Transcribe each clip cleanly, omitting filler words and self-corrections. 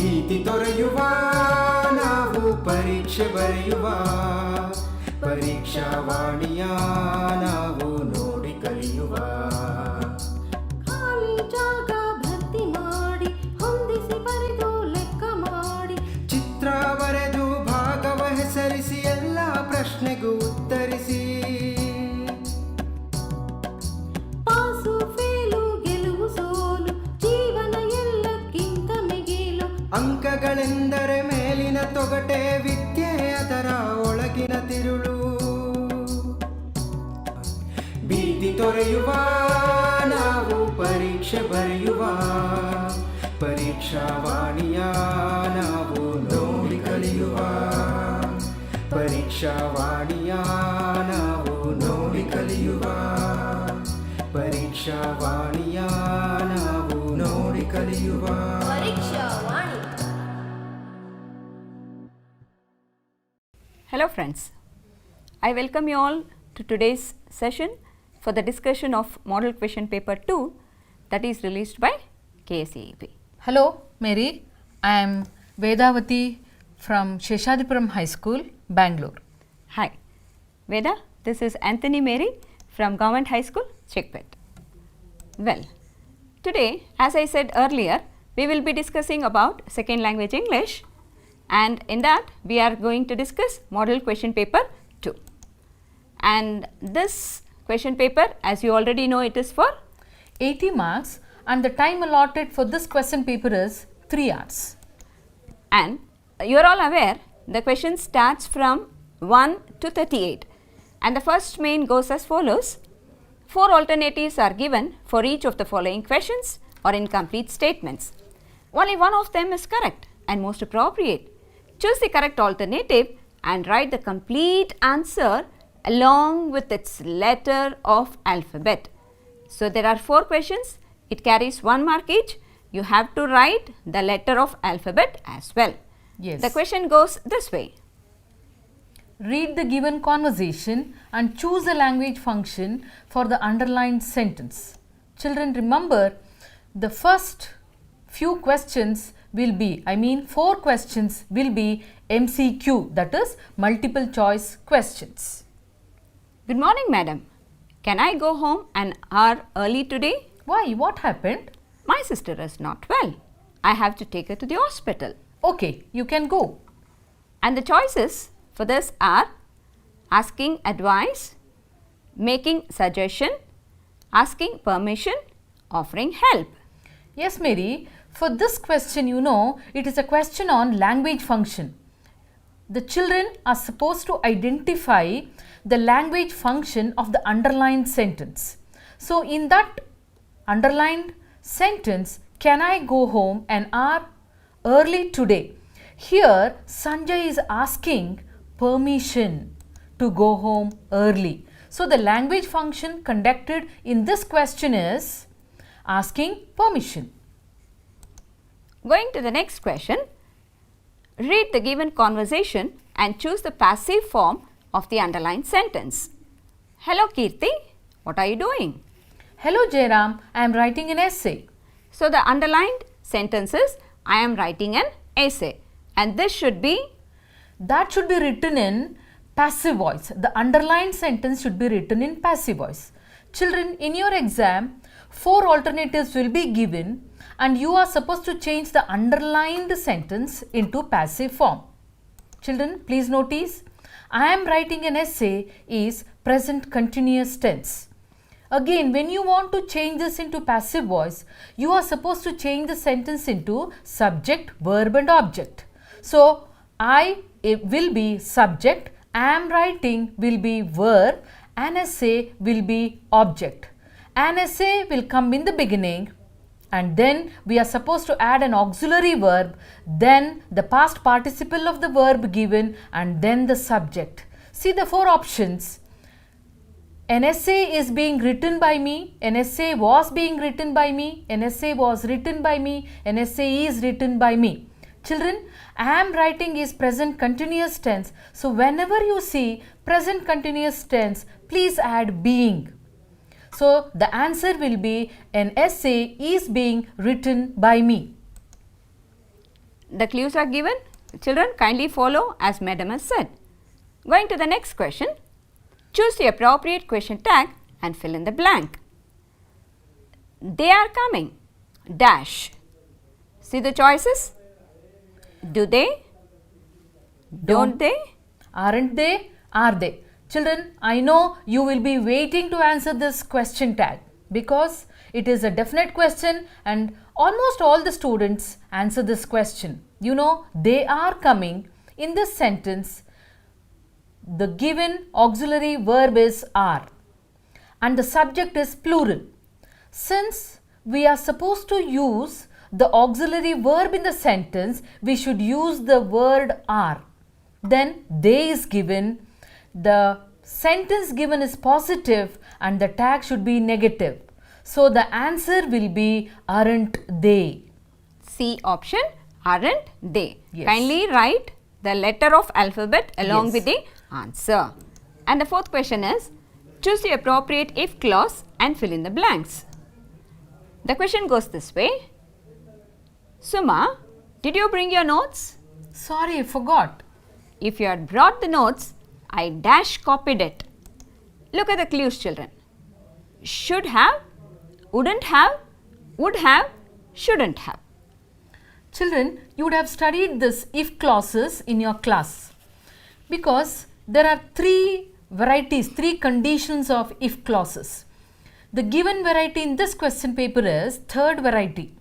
ಭೀತಿ ತೊರೆಯುವ ನಾವು ಪರೀಕ್ಷೆ ಬರೆಯುವ ಪರೀಕ್ಷಾವಾಣಿಯ ನಾವು ನೋಡಿ ಕಲಿಯುವ ಖಾಲಿ ಜಾಗ ಭರ್ತಿ ಮಾಡಿ ಹೊಂದಿಸಿ ಬರೆದು ಲೆಕ್ಕ ಮಾಡಿ ಚಿತ್ರ ಬರೆದು ಭಾಗವ ಹೆಸರಿಸಿ ಎಲ್ಲ ಪ್ರಶ್ನೆಗೂ ಉತ್ತರಿಸಿ ಪಾಸು ಫೇಲು ಗೆಲುವು ಸೋಲು ಜೀವನ ಎಲ್ಲಕ್ಕಿಂತ ಮಿಗಿಲು ಅಂಕಗಳೆಂದರೆ ಮೇಲಿನ ತೊಗಟೆ ವಿದ್ಯೆ ಅದರ ಒಳಗಿನ ತಿರುಳು ಭೀತಿ ತೊರೆಯುವ ನಾವು ಪರೀಕ್ಷೆ ಬರೆಯುವ ಪರೀಕ್ಷಾವಾಣಿಯ ನಾವು ನೋಡಿ ಕಲಿಯುವ ಪರೀಕ್ಷಾವಾಣಿಯ ನಾವು ನೋಡಿ ಕಲಿಯುವ ಪರೀಕ್ಷಾವಾಣಿಯ ನಾವು ನೋಡಿ ಕಲಿಯುವ ಪರೀಕ್ಷಾವಾಣಿ. Hello friends, I welcome you all to today's session for the discussion of Model Question Paper 2 that is released by KSEEP. Hello Mary, I am Vedavati from Sheshadipuram High School, Bangalore. Hi, Veda, this is Anthony Mary from Government High School, Chekpet. Well, today as I said earlier, we will be discussing about second language English, and in that we are going to discuss Model Question Paper 2. And this question paper, as you already know, it is for 80 marks and the time allotted for this question paper is 3 hours. And you are all aware the question starts from 1 to 38 and the first main goes as follows. 4 alternatives are given for each of the following questions or incomplete statements. Only one of them is correct and most appropriate. Choose the correct alternative and write the complete answer along with its letter of alphabet. So there are 4 questions. It carries 1 mark each. You have to write the letter of alphabet as well. Yes. The question goes this way. Read the given conversation and choose a language function for the underlined sentence. Children, remember the first few questions will be, 4 questions will be MCQ, that is multiple choice questions. Good morning, madam. Can I go home an hour early today? Why? What happened? My sister is not well. I have to take her to the hospital. Okay, you can go. And the choices for this are asking advice, making suggestion, asking permission, offering help. Yes, Mary, for this question, you know, it is a question on language function. The children are supposed to identify the language function of the underlined sentence. So, in that underlined sentence, can I go home an hour early today? Here, Sanjay is asking permission to go home early. So, the language function conducted in this question is asking permission. Going to the next question, read the given conversation and choose the passive form of the underlined sentence. Hello Kirti, what are you doing? Hello Jairam, I am writing an essay. So the underlined sentence is I am writing an essay, and this should be, That should be written in passive voice. The underlined sentence should be written in passive voice. Children, in your exam, 4 alternatives will be given and you are supposed to change the underlined sentence into passive form. Children, please notice, I am writing an essay is present continuous tense. Again, when you want to change this into passive voice, you are supposed to change the sentence into subject, verb and object. So, it will be subject, am writing will be verb, an essay will be object. An essay will come in the beginning and then we are supposed to add an auxiliary verb, then the past participle of the verb given and then the subject. See the 4 options. An essay is being written by me, an essay was being written by me, an essay was written by me, an essay is written by me. Children, am writing is present continuous tense. So, whenever you see present continuous tense, please add being. So, the answer will be an essay is being written by me. The clues are given. Children, kindly follow as Madam has said. Going to the next question. Choose the appropriate question tag and fill in the blank. They are coming. Dash. See the choices? Do they? Don't they? Aren't they? Are they? Children, I know you will be waiting to answer this question tag because it is a definite question and almost all the students answer this question. You know, they are coming. In this sentence, the given auxiliary verb is are and the subject is plural. Since we are supposed to use the auxiliary verb in the sentence, we should use the word are. Then they is given, the sentence given is positive and the tag should be negative. So the answer will be aren't they. C option, aren't they? Yes. Kindly write the letter of alphabet along Yes. with the answer. And the fourth question is, choose the appropriate if clause and fill in the blanks. The question goes this way. Suma, did you bring your notes? Sorry, I forgot. If you had brought the notes, I dash copied it. Look at the clues, children. Should have, wouldn't have, would have, shouldn't have. Children, you would have studied this if clauses in your class because there are three varieties, three conditions of if clauses. The given variety in this question paper is third variety.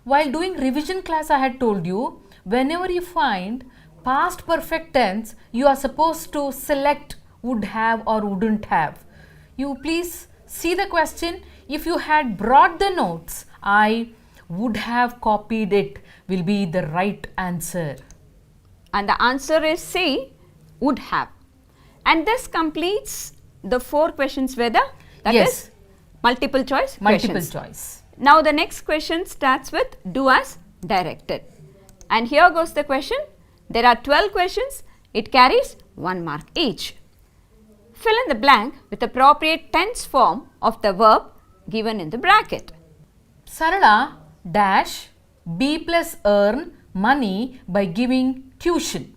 While doing revision class, I had told you whenever you find past perfect tense, you are supposed to select would have or wouldn't have. You please see the question. If you had brought the notes, I would have copied it will be the right answer. And the answer is C, would have. And this completes the 4 questions whether that Yes. is multiple choice Multiple questions. choice. Now the next question starts with do as directed. And here goes the question. There are 12 questions. It carries 1 mark each. Fill in the blank with appropriate tense form of the verb given in the bracket. Sarala dash B plus earn money by giving tuition.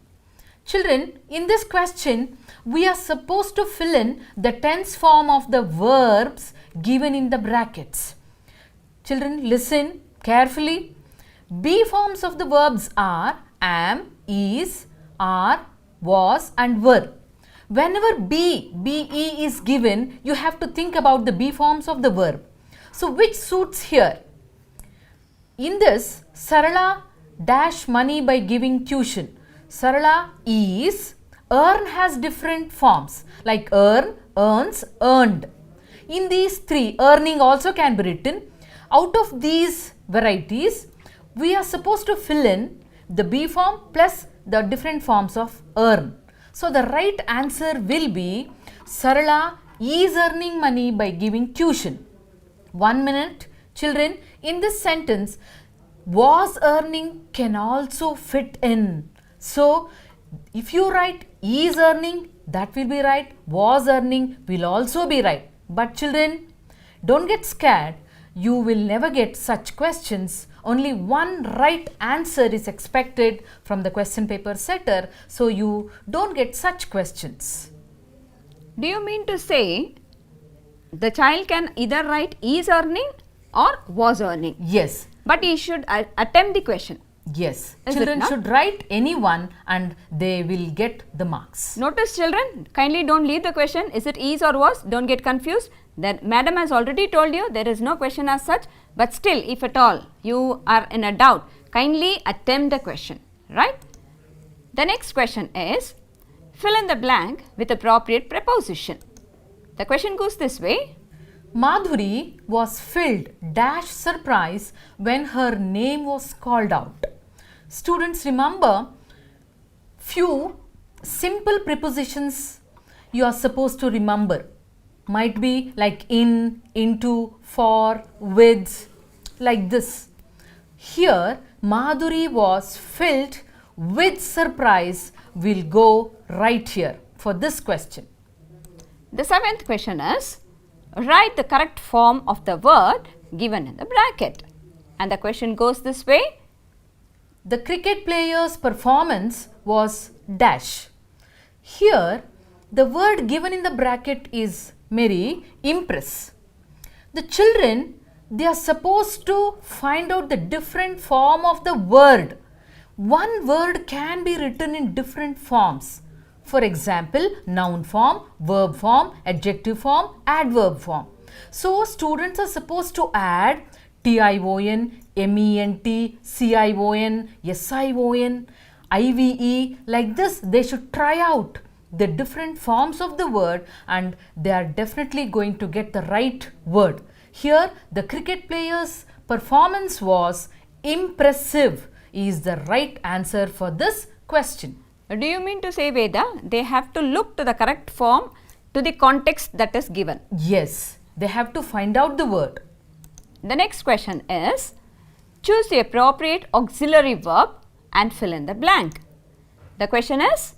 Children, in this question, we are supposed to fill in the tense form of the verbs given in the brackets. Children, listen carefully. B forms of the verbs are am, is, are, was and were. Whenever be is given, you have to think about the be forms of the verb. So, which suits here? In this, Sarala dash money by giving tuition. Sarala is, earn has different forms like earn, earns, earned. In these 3, earning also can be written. Out of these varieties, we are supposed to fill in the be form plus the different forms of earn. So, the right answer will be Sarala is earning money by giving tuition. 1 minute. Children, in this sentence, was earning can also fit in. So, if you write is earning, that will be right. Was earning will also be right. But children, don't get scared. You will never get such questions. Only one right answer is expected from the question paper setter. So, you don't get such questions. Do you mean to say the child can either write is earning or was earning? Yes. But he should attempt the question. Yes. Is it Children not? should write any one and they will get the marks. Notice children, kindly don't leave the question, is it is or was, don't get confused. That madam has already told you there is no question as such, but still if at all you are in a doubt, kindly attempt the question, right? The next question is, fill in the blank with appropriate preposition. The question goes this way. Madhuri was filled dash surprise when her name was called out. Students, remember few simple prepositions you are supposed to remember. Might be like in, into, for, with, like this. Here Madhuri was filled with surprise will go right here for this question. The 7th question is, write the correct form of the word given in the bracket. And the question goes this way. the cricket player's performance was dash. Here, the word given in the bracket is Mary, impress. The children, they are supposed to find out the different form of the word. One word can be written in different forms. For example, noun form, verb form, adjective form, adverb form. So, students are supposed to add TION, MENT, CION, SION, IVE. Like this, they should try out the different forms of the word and they are definitely going to get the right word. Here, the cricket player's performance was impressive is the right answer for this question. Do you mean to say, Veda, they have to look to the correct form to the context that is given? Yes, they have to find out the word. The next question is, choose the appropriate auxiliary verb and fill in the blank. The question is,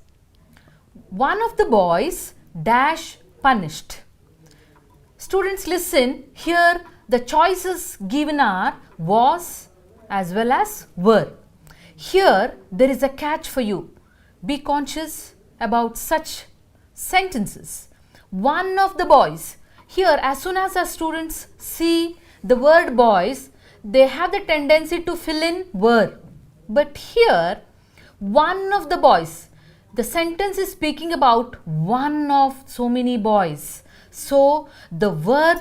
one of the boys dash punished. Students listen, here the choices given are was as well as were. Here there is a catch for you. Be conscious about such sentences. One of the boys. Here, as soon as our students see the word boys, they have the tendency to fill in were. But here, one of the boys. The sentence is speaking about one of so many boys. So, the verb,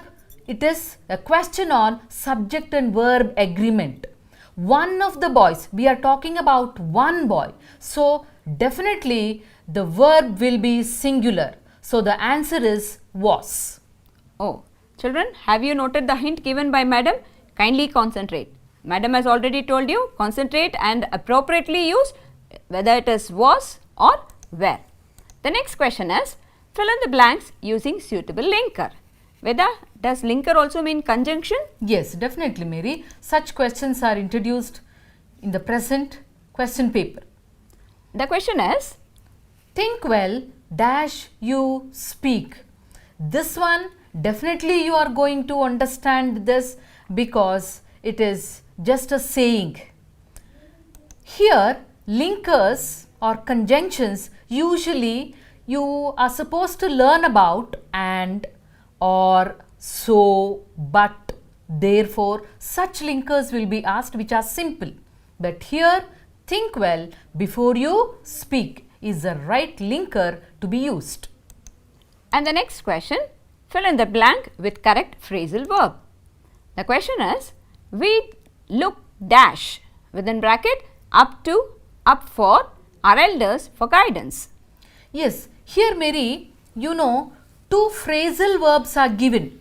it is a question on subject and verb agreement. One of the boys, we are talking about one boy. So, definitely the verb will be singular. So, the answer is was. oh, children, have you noted the hint given by Madam? Kindly concentrate. Madam has already told you, concentrate and appropriately use whether it is was or where. The next question is, fill in the blanks using suitable linker. Veda, does linker also mean conjunction? Yes, definitely, Mary. Such questions are introduced in the present question paper. The question is, Think well, dash you speak. This one, definitely you are going to understand this because it is just a saying. Here, linkers or conjunctions, usually you are supposed to learn about and, or, so, but, therefore. Such linkers will be asked which are simple. But here, think well before you speak is the right linker to be used. and the next question, fill in the blank with correct phrasal verb. The question is, we look dash within bracket up to, up for, our elders for guidance. Yes, here Mary, you know, two phrasal verbs are given.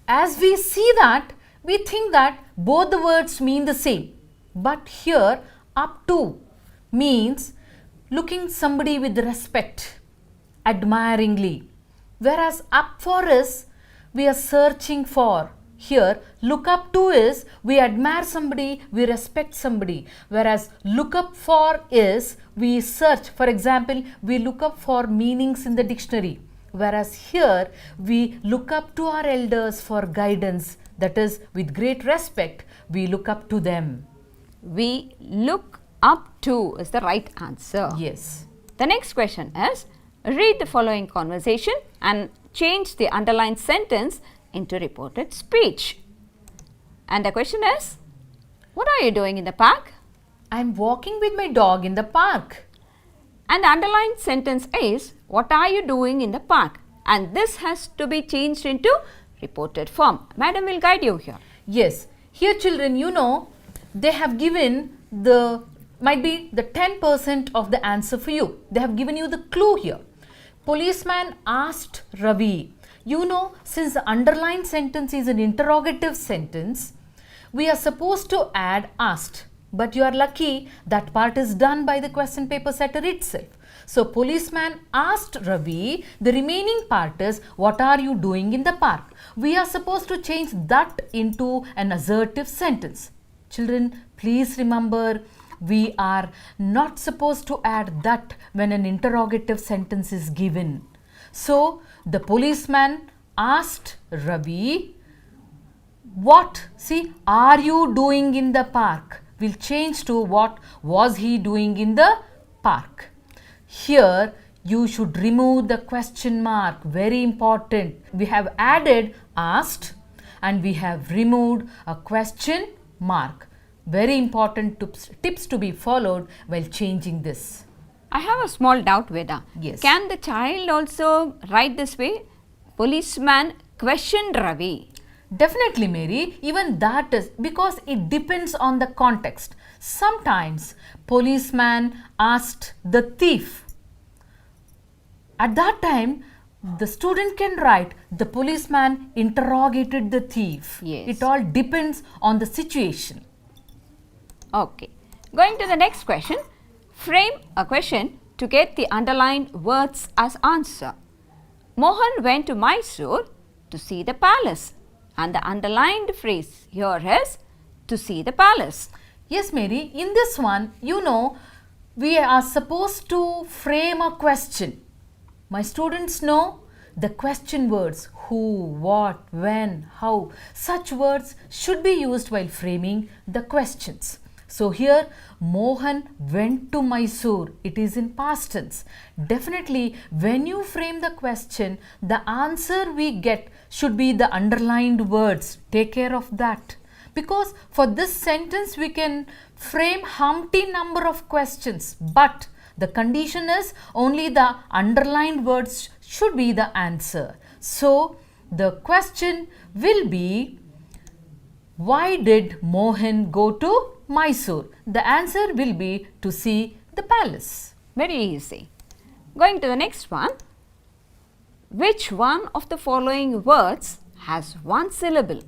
As we see that, we think that both the words mean the same. But here, up to means looking somebody with respect, admiringly. Whereas up for is, we are searching for. Here, look up to is, we admire somebody, we respect somebody. Whereas look up for is, we search. For example, we look up for meanings in the dictionary. Whereas here, we look up to our elders for guidance. That is, with great respect, we look up to them. We look up to is the right answer. Yes. The next question is, read the following conversation and change the underlined sentence into reported speech. And the question is, what are you doing in the park? I am walking with my dog in the park. And the underlined sentence is, what are you doing in the park? And this has to be changed into reported form. Madam will guide you here. Yes. Here children, you know, they have given the, might be the 10% of the answer for you. They have given you the clue here. Policeman asked Ravi. You know, since the underlined sentence is an interrogative sentence, we are supposed to add asked. But you are lucky that part is done by the question paper setter itself. So, policeman asked Ravi, the remaining part is, what are you doing in the park? We are supposed to change that into an assertive sentence. Children, please remember, we are not supposed to add that when an interrogative sentence is given. So, the policeman asked Ravi, what, see, are you doing in the park? will change to what was he doing in the park. Here you should remove the question mark, very important. We have added asked and we have removed a question mark. Very important tips to be followed while changing this. I have a small doubt, Veda. Yes. Can the child also write this way? Policeman questioned Ravi. Definitely, Mary, even that is because it depends on the context. Sometimes policeman asked the thief. At that time, the student can write the policeman interrogated the thief. Yes. It all depends on the situation. Okay. Going to the next question. Frame a question to get the underlined words as answer. Mohan went to Mysore to see the palace. And the underlined phrase here is to see the palace. Yes, Mary, in this one, you know, we are supposed to frame a question. My students know the question words who, what, when, how. Such words should be used while framing the questions. So here Mohan went to Mysore. It is in past tense. Definitely when you frame the question, the answer we get should be the underlined words. Take care of that. Because for this sentence we can frame umpty number of questions, but the condition is only the underlined words should be the answer. So the question will be, why did Mohan go to Mysore? The answer will be to see the palace. Very easy. Going to the next one. Which one of the following words has one syllable?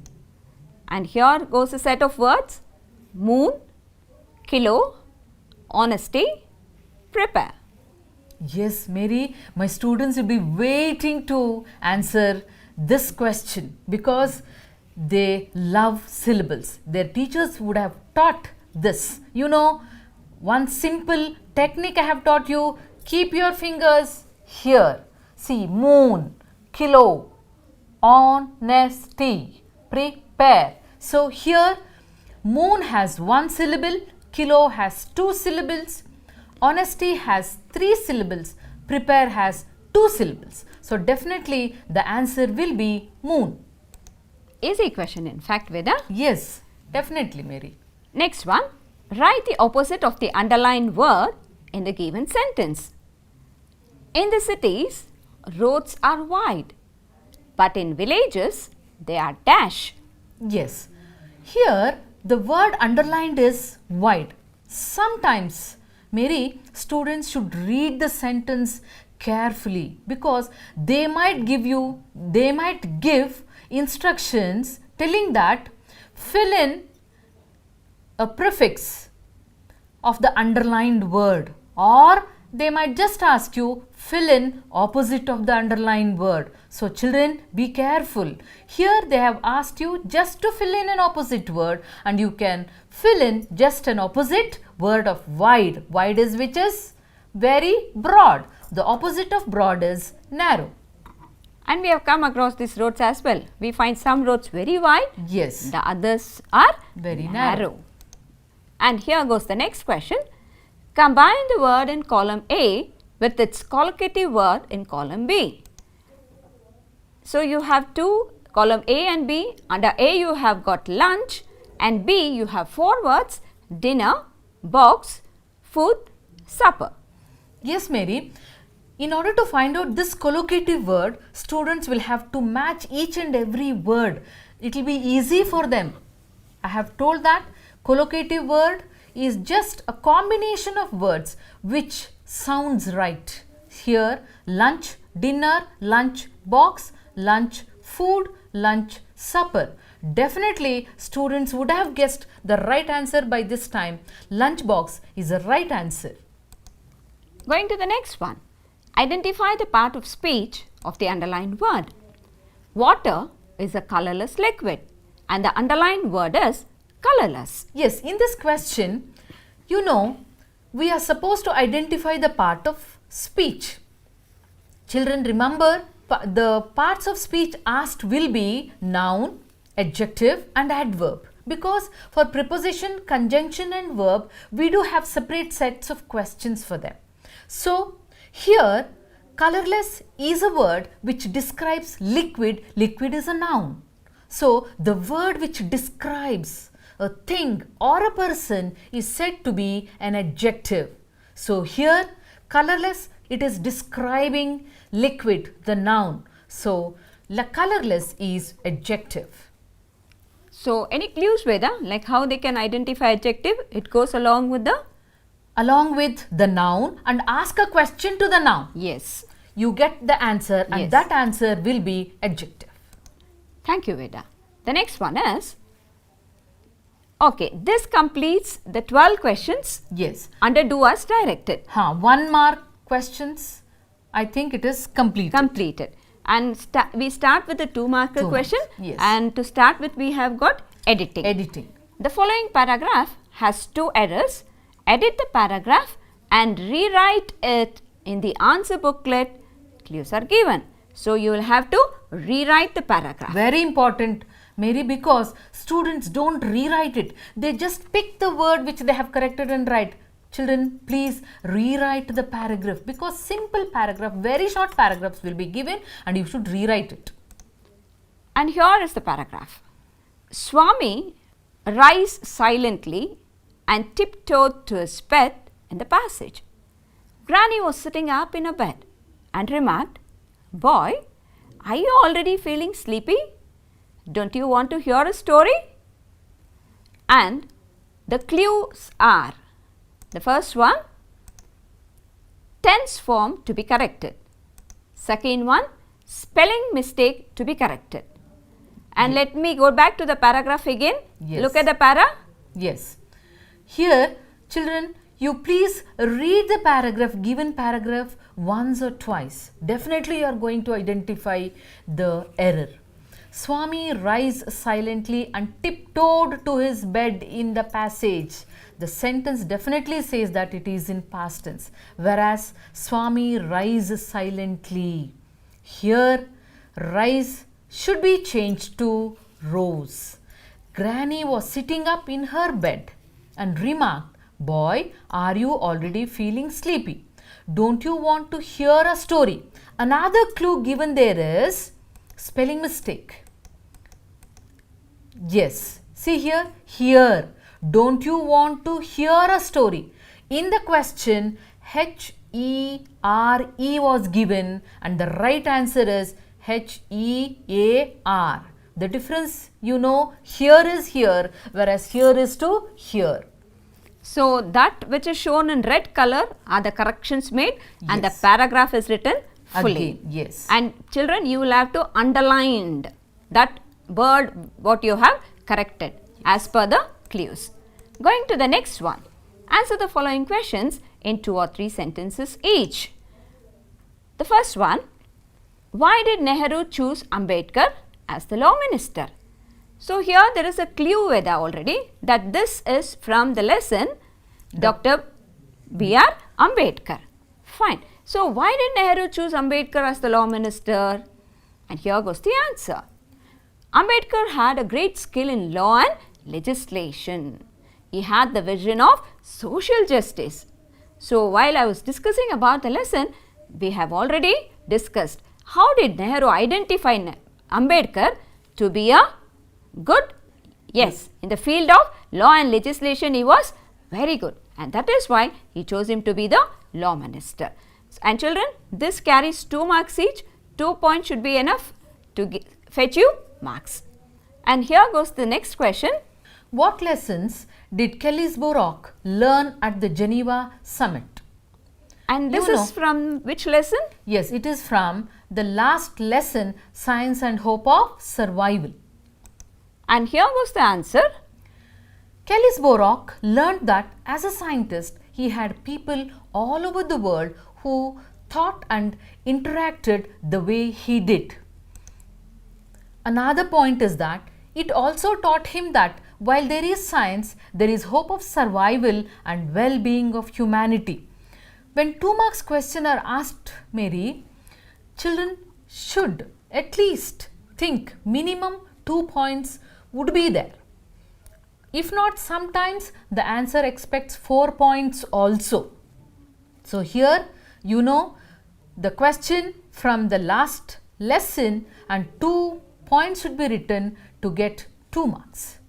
And here goes a set of words. Moon, kilo, honesty, prepare. Yes, Mary, my students will be waiting to answer this question because they love syllables. Their teachers would have taught this. You know, one simple technique I have taught you. Keep your fingers here. See, moon, kilo, honesty, prepare. So here, moon has one syllable, kilo has two syllables, honesty has three syllables, prepare has two syllables. So definitely the answer will be moon. Easy question in fact, Veda. Yes, definitely, Mary. Next one. Write the opposite of the underlined word in the given sentence. In the cities, roads are wide, but in villages, they are dash. Yes, here the word underlined is wide. Sometimes, Mary, students should read the sentence carefully because they might give instructions telling that fill in a prefix of the underlined word, or they might just ask you fill in opposite of the underlined word. So children, be careful. Here they have asked you just to fill in an opposite word, and you can fill in just an opposite word of wide. Wide is which is very broad. The opposite of broad is narrow. And we have come across these roads as well. We find some roads very wide. Yes. The others are Very narrow. And here goes the next question. Combine the word in column A with its collocative word in column B. So you have two, column A and B. Under A you have got lunch, and B you have four words: dinner, box, food, supper. Yes, Mary. In order to find out this collocative word, students will have to match each and every word. It will be easy for them. I have told that collocative word is just a combination of words which sounds right. Here, lunch, dinner, lunch box, lunch food, lunch supper. Definitely students would have guessed the right answer by this time. Lunch box is the right answer. Going to the next one. Identify the part of speech of the underlined word. Water is a colorless liquid, and the underlined word is colorless. Yes, in this question, you know, we are supposed to identify the part of speech. Children, remember the parts of speech asked will be noun, adjective and adverb. Because for preposition, conjunction and verb, we do have separate sets of questions for them. So here, colorless is a word which describes liquid. Liquid is a noun. So the word which describes a thing or a person is said to be an adjective. So here, colorless, it is describing liquid, the noun. So colorless is adjective. So any clues, Veda, like how they can identify adjective? It goes along with the? Along with the noun, and ask a question to the noun. Yes. You get the answer, and Yes. that answer will be adjective. Thank you, Veda. The next one is, okay, this completes the 12 questions Yes. under do as directed. 1 mark questions, I think it is complete. Completed. And we start with the 2 marker 2 question. marks, yes. And to start with, we have got editing. Editing. The following paragraph has 2 errors. Edit the paragraph and rewrite it in the answer booklet. Clues are given. So you will have to rewrite the paragraph. Very important, Mary, because students don't rewrite it. They just pick the word which they have corrected and write. Children, please rewrite the paragraph, because simple paragraph, very short paragraphs will be given and you should rewrite it. And here is the paragraph. Swami rise silently and tiptoed to his bed in the passage. Granny was sitting up in her bed and remarked, "Boy, are you already feeling sleepy? Don't you want to hear a story?" And the clues are, the first one, tense form to be corrected. Second one, spelling mistake to be corrected. And let me go back to the paragraph again. Yes. Look at the para. Yes. Here, children, you please read the paragraph, given paragraph once or twice. Definitely you are going to identify the error. Swami rise silently and tiptoed to his bed in the passage. The sentence definitely says that it is in past tense, whereas Swami rise silently. Here, rise should be changed to rose. Granny was sitting up in her bed and remarked, "Boy, are you already feeling sleepy? Don't you want to hear a story?" Another clue given there is spelling mistake. Yes, see here. Don't you want to hear a story? In the question, H-E-R-E was given and the right answer is H-E-A-R. The difference, you know, here is here, whereas here is to here. So that which is shown in red color are the corrections made, and the Yes. paragraph is written fully. Again, yes. And children, you will have to underline that word what you have corrected as per the clues. Going to the next one. Answer the following questions in 2 or 3 sentences each. The first one, why did Nehru choose Ambedkar as the law minister? So here there is a clue Veda already that this is from the lesson Dr. B.R. Ambedkar. Fine. So why did Nehru choose Ambedkar as the law minister? And here goes the answer. Ambedkar had a great skill in law and legislation. He had the vision of social justice. So while I was discussing about the lesson, we have already discussed how did Nehru identify Ambedkar to be a good? Yes, in the field of law and legislation he was very good, and that is why he chose him to be the law minister. And children, this carries 2 marks each. 2 points should be enough to fetch you marks. And here goes the next question. What lessons did Kellis-Bourock learn at the Geneva summit? And this You is know. from which lesson? Yes, it is from the last lesson, Science and Hope of Survival. And here goes the answer. Kellis-Bourock learned that as a scientist, he had people all over the world who thought and interacted the way he did. Another point is that it also taught him that while there is science, there is hope of survival and well-being of humanity. When 2 marks question are asked, Mary, children should at least think minimum 2 points would be there. If not, sometimes the answer expects 4 points also. So here you know the question from the last lesson and 2 points should be written to get 2 marks.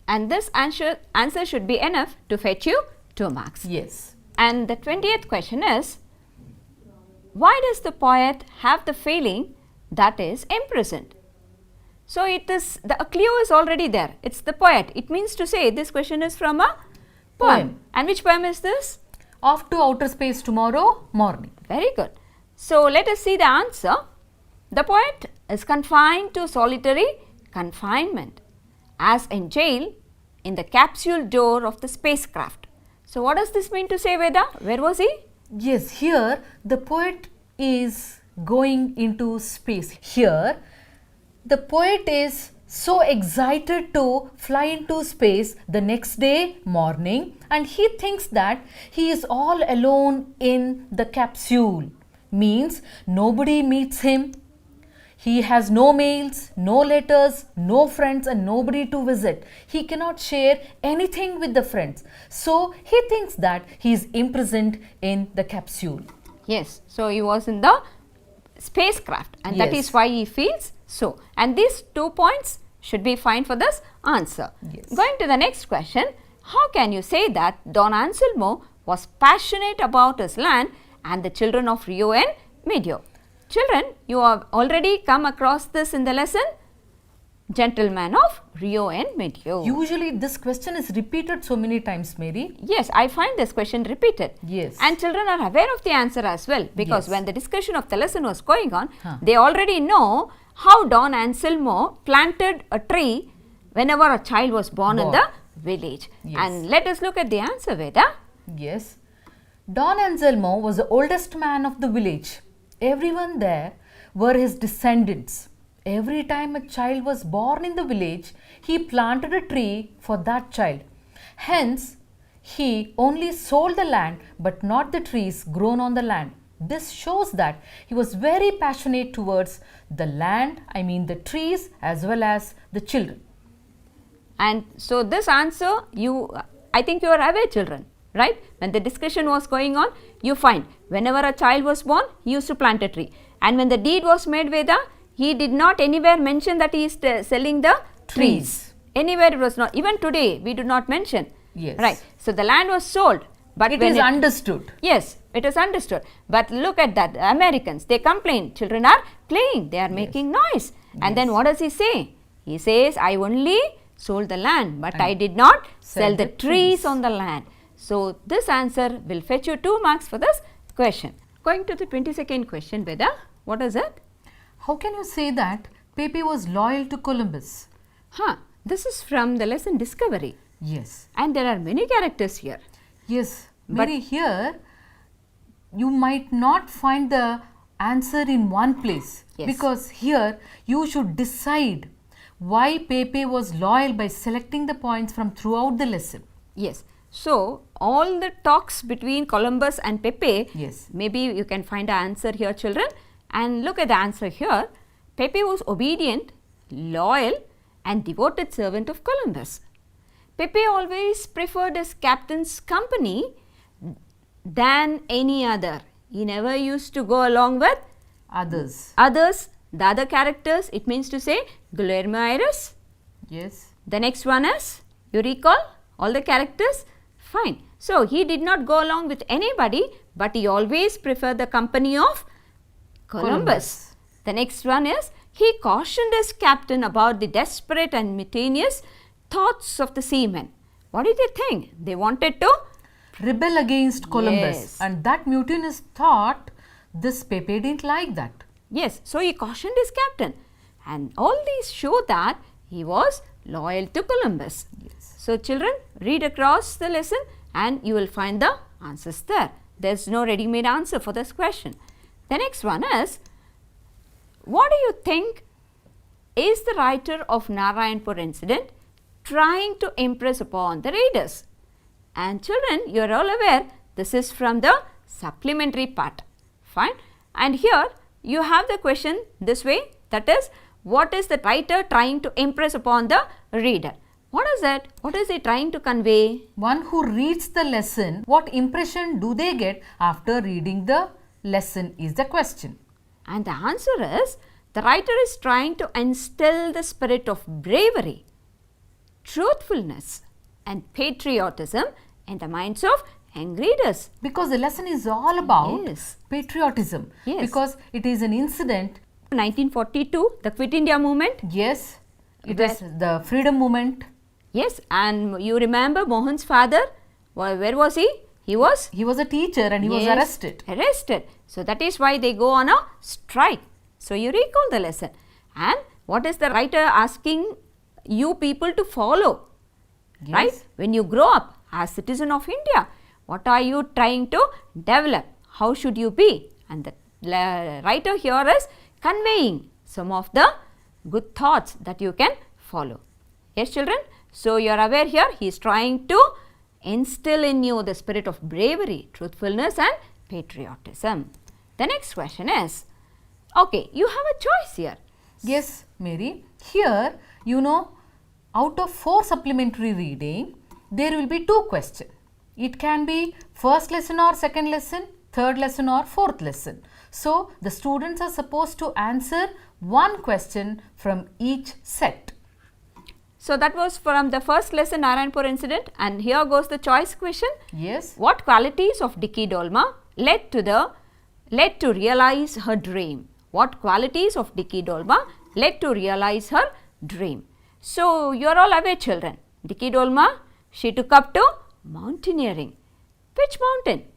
And this answer should be enough to fetch you 2 marks. Yes. And the 20th question is, why does the poet have the feeling that is imprisoned? So it is, a clue is already there. It's the poet. It means to say this question is from a poem. And which poem is this? Off to outer space tomorrow morning. Very good. So let us see the answer. The poet is confined to solitary confinement, as in jail, in the capsule door of the spacecraft. So what does this mean to say, Veda? Where was he? Yes, here the poet is going into space. Here the poet is so excited to fly into space the next day morning, and he thinks that he is all alone in the capsule. Means nobody meets him. He has no mails, no letters, no friends and nobody to visit. He cannot share anything with the friends. So he thinks that he is imprisoned in the capsule. Yes. So he was in the spacecraft, and that Yes. is why he feels so. And these 2 points should be fine for this answer. Yes. Going to the next question, how can you say that Don Anselmo was passionate about his land and the children of Rio and Medio? Children, you have already come across this in the lesson, gentleman of Rio and Medio. Usually this question is repeated so many times, Mary. Yes, I find this question repeated. Yes. And children are aware of the answer as well, because Yes. when the discussion of the lesson was going on, Huh. they already know how Don Anselmo planted a tree whenever a child was born in Born. the village. Yes. And let us look at the answer, Veda. Yes. Don Anselmo was the oldest man of the village. Everyone there were his descendants. Every time a child was born in the village, he planted a tree for that child. Hence, he only sold the land but not the trees grown on the land. This shows that he was very passionate towards the land, the trees as well as the children. And so this answer, I think you are aware, children, right? When the discussion was going on, you find whenever a child was born, he used to plant a tree. And when the deed was made, Veda, he did not anywhere mention that he is selling the trees. Anywhere it was not. Even today, we do not mention. Yes. Right. So the land was sold. But It when is understood. Yes, it is understood. But look at that. The Americans, they complain. Children are playing. They are making noise. And then what does he say? He says, I only sold the land, but I did not sell the trees on the land. So this answer will fetch you 2 marks for this question. Going to the 22nd question, Veda. What is it? How can you say that Pepe was loyal to Columbus? This is from the lesson Discovery. Yes. And there are many characters here. Yes, But- Mary, here you might not find the answer in one place. Yes. Because here you should decide why Pepe was loyal by selecting the points from throughout the lesson. Yes. So, all the talks between Columbus and Pepe, Yes. maybe you can find an answer here, children. And look at the answer here. Pepe was obedient, loyal and devoted servant of Columbus. Pepe always preferred his captain's company than any other. He never used to go along with Others. others, the other characters. It means to say Guillermo Ayres. Yes. The next one is, you recall all the characters? Fine. So, he did not go along with anybody, but he always preferred the company of Columbus. The next one is, he cautioned his captain about the desperate and mutinous thoughts of the seamen. What did they think? They wanted to Rebel against Columbus. Yes. And that mutinous thought, this Pepe didn't like that. Yes, so he cautioned his captain, and all these show that he was loyal to Columbus. Yes. So, children, read across the lesson and you will find the answers there. There is no ready-made answer for this question. The next one is, what do you think is the writer of Narayanpur incident trying to impress upon the readers? And children, you are all aware, this is from the supplementary part. Fine. And here you have the question this way, that is, what is the writer trying to impress upon the reader? What is it? What is he trying to convey? One who reads the lesson, what impression do they get after reading the lesson is the question. And the answer is, the writer is trying to instill the spirit of bravery, truthfulness and patriotism in the minds of young readers. Because the lesson is all about Yes. patriotism. Yes. Because it is an incident. 1942, the Quit India movement. Yes, it Where- is the freedom movement. Yes, and you remember Mohan's father, where was he? He was He was a teacher and he was Yes, arrested. Arrested. So that is why they go on a strike. So you recall the lesson. And what is the writer asking you people to follow? Right? Yes. When you grow up as citizen of India, what are you trying to develop? How should you be? And the writer here is conveying some of the good thoughts that you can follow. Yes, children? So you are aware here, he is trying to instill in you the spirit of bravery, truthfulness and patriotism. The next question is, okay, you have a choice here. Yes, Mary. Here, you know, out of 4 supplementary reading, there will be 2 questions. It can be first lesson or second lesson, third lesson or fourth lesson. So, the students are supposed to answer 1 question from each set. So that was from the first lesson Narayanpur incident, and here goes the choice question. Yes. What qualities of Dicky Dolma led to realize her dream? What qualities of Dicky Dolma led to realize her dream? So you are all aware, children. Dicky Dolma, she took up to mountaineering. Which mountain?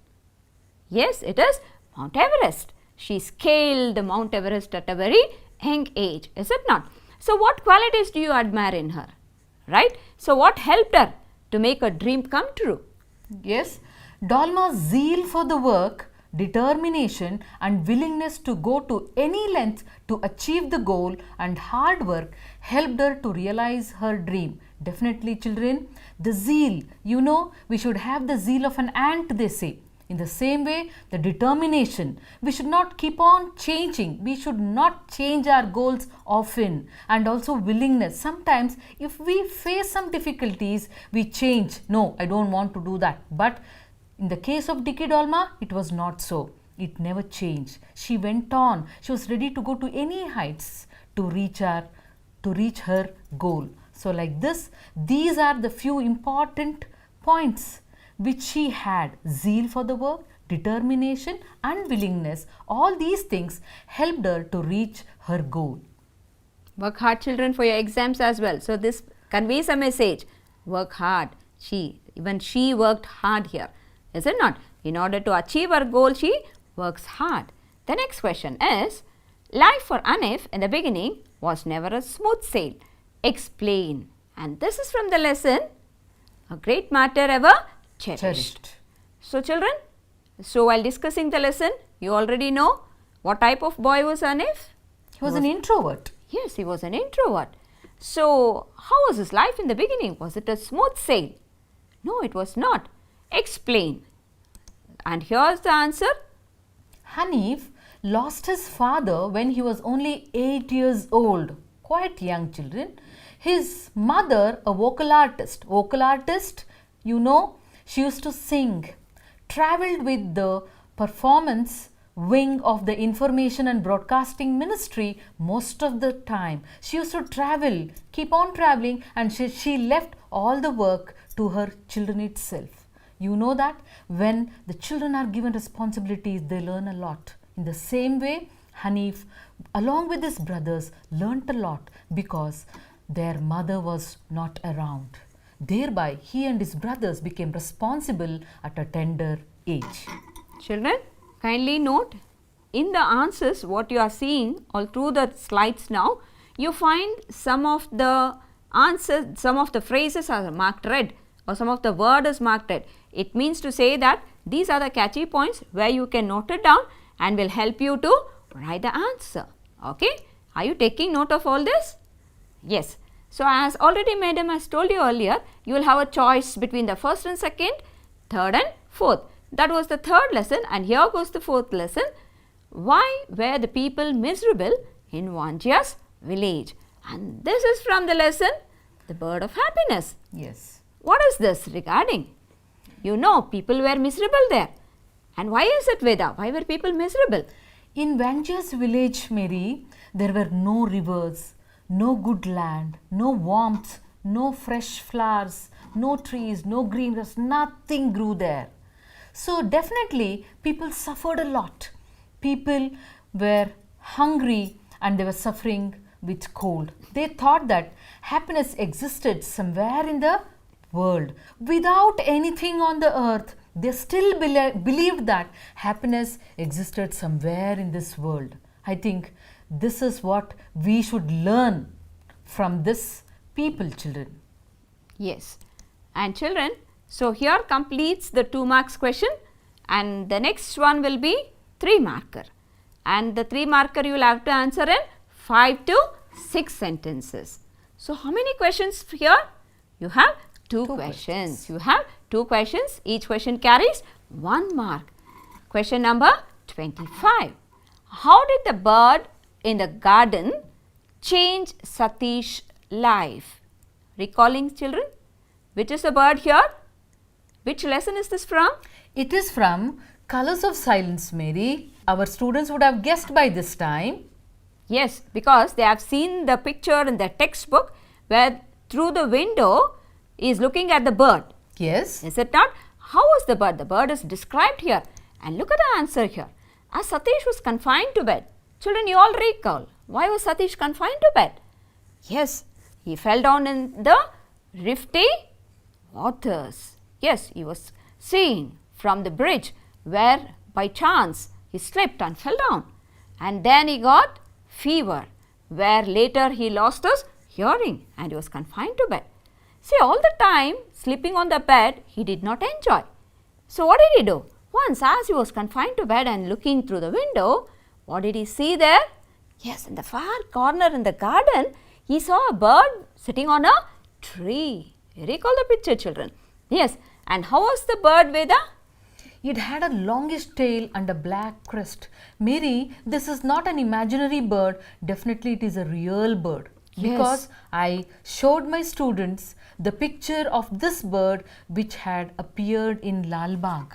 Yes, it is Mount Everest. She scaled Mount Everest at a very young age, is it not? So what qualities do you admire in her? Right? So what helped her to make her dream come true? Yes. Dolma's zeal for the work, determination and willingness to go to any length to achieve the goal and hard work helped her to realize her dream. Definitely, children, the zeal, you know, we should have the zeal of an ant, they say. In the same way, the determination, we should not keep on changing. We should not change our goals often. And also willingness. Sometimes if we face some difficulties, we change. No, I don't want to do that. But in the case of Dicky Dolma, it was not so. It never changed. She went on. She was ready to go to any heights to reach her goal. So like this, these are the few important points which she had: zeal for the work, determination and willingness. All these things helped her to reach her goal. Work hard, children, for your exams as well. So this conveys a message. Work hard. Even she worked hard here. Is it not? In order to achieve her goal, she works hard. The next question is, life for Hanif in the beginning was never a smooth sail. Explain. And this is from the lesson, A Great Matter Ever Cherished. So children, so while discussing the lesson, you already know what type of boy was Hanif? He was an introvert. Yes, he was an introvert. So how was his life in the beginning? Was it a smooth sail? No, it was not. Explain. And here's the answer. Hanif lost his father when he was only 8 years old. Quite young, children. His mother, a vocal artist. Vocal artist, you know, she used to sing. Travelled with the performance wing of the Information and Broadcasting Ministry most of the time. She used to travel, keep on travelling, and she left all the work to her children itself. You know that when the children are given responsibilities, they learn a lot. In the same way, Hanif, along with his brothers, learnt a lot because their mother was not around. Thereby, he and his brothers became responsible at a tender age. Children, kindly note, in the answers what you are seeing all through the slides now, you find some of the answers, some of the phrases are marked red or some of the word is marked red. It means to say that these are the catchy points where you can note it down and will help you to write the answer. Okay? Are you taking note of all this? Yes. So as already madam has told you earlier, you will have a choice between the first and second, third and fourth. That was the third lesson, and here goes the fourth lesson. Why were the people miserable in Vanjia's village? And this is from the lesson The bird of happiness. Yes. What is this regarding? You know, people were miserable there. And why is it, Veda? Why were people miserable? In Vanja's village, Mary, there were no rivers, no good land, no warmth, no fresh flowers, no trees, no green grass, nothing grew there. So definitely people suffered a lot. People were hungry and they were suffering with cold. They thought that happiness existed somewhere in the world. Without anything on the earth, they still believed that happiness existed somewhere in this world. I think this is what we should learn from this people, children. Yes. And children, so here completes the 2 marks question, and the next one will be 3 marker. And the 3 marker you will have to answer in 5 to 6 sentences. So how many questions here? You have 2 questions. You have 2 questions. Each question carries 1 mark. Question number 25. How did the bird in the garden change Satish's life? Recalling, children, which is the bird here? Which lesson is this from? It is from Colors of Silence, Mary. Our students would have guessed by this time. Yes, because they have seen the picture in the textbook where through the window is looking at the bird. Yes. Is it not? How was the bird? The bird is described here. And look at the answer here. As Satish was confined to bed. Children, you all recall. Why was Satish confined to bed? Yes, he fell down in the rifty waters. Yes, he was seen from the bridge where by chance he slipped and fell down. And then he got fever, where later he lost his hearing and he was confined to bed. See, all the time sleeping on the bed, he did not enjoy. So what did he do? Once as he was confined to bed and looking through the window, what did he see there? Yes, in the far corner in the garden, he saw a bird sitting on a tree. You recall the picture, children? Yes, and how was the bird, Veda? It had a longish tail and a black crest. Mary, this is not an imaginary bird. Definitely it is a real bird. Yes. Because I showed my students the picture of this bird which had appeared in Lal Bagh.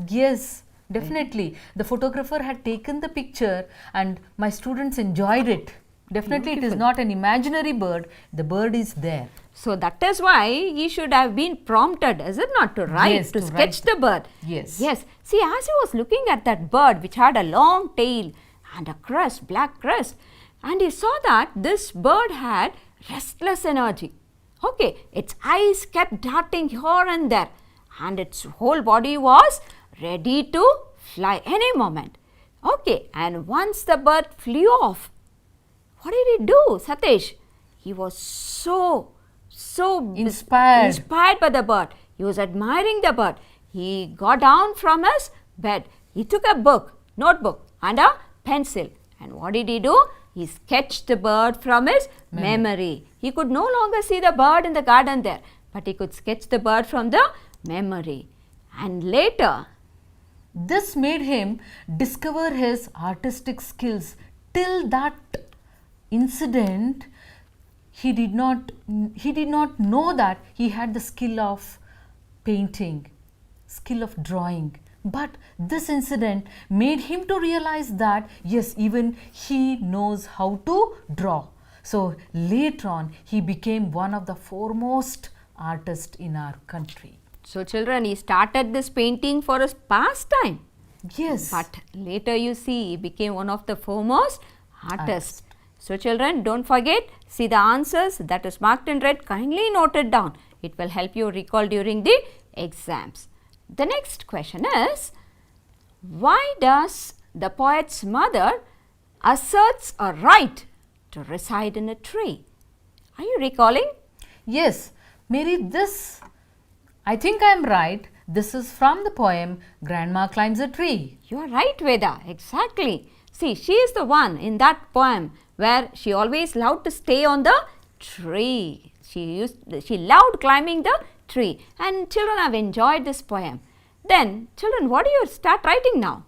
Yes, definitely. The photographer had taken the picture and my students enjoyed it. Definitely it is not an imaginary bird. The bird is there. So that is why he should have been prompted, is it not, to write, Yes, to to sketch write. the bird. Yes. Yes. See, as he was looking at that bird which had a long tail and a crest, black crest, and he saw that this bird had restless energy. Okay, its eyes kept darting here and there, and its whole body was ready to fly any moment. Okay, and once the bird flew off, what did he do, Satish? He was so Inspired. by the bird. He was admiring the bird. He got down from his bed. He took a notebook and a pencil. And what did he do? He sketched the bird from his memory. He could no longer see the bird in the garden there, but he could sketch the bird from the memory. And later, this made him discover his artistic skills. Till that incident, he did not know that he had the skill of painting, skill of drawing. But this incident made him to realize that yes, even he knows how to draw. So later on, he became one of the foremost artists in our country. so children, he started this painting for his pastime. Yes. But later you see, he became one of the foremost artists. So children, don't forget, see the answers that is marked in red, kindly note it down. It will help you recall during the exams. The next question is, why does the poet's mother asserts a right to reside in a tree? Are you recalling? Yes, Mary, this, I think I am right. This is from the poem Grandma Climbs a Tree. You are right, Veda, exactly. See, she is the one in that poem where she always loved to stay on the tree. She loved climbing the tree, and children have enjoyed this poem. Then, children, what do you start writing now?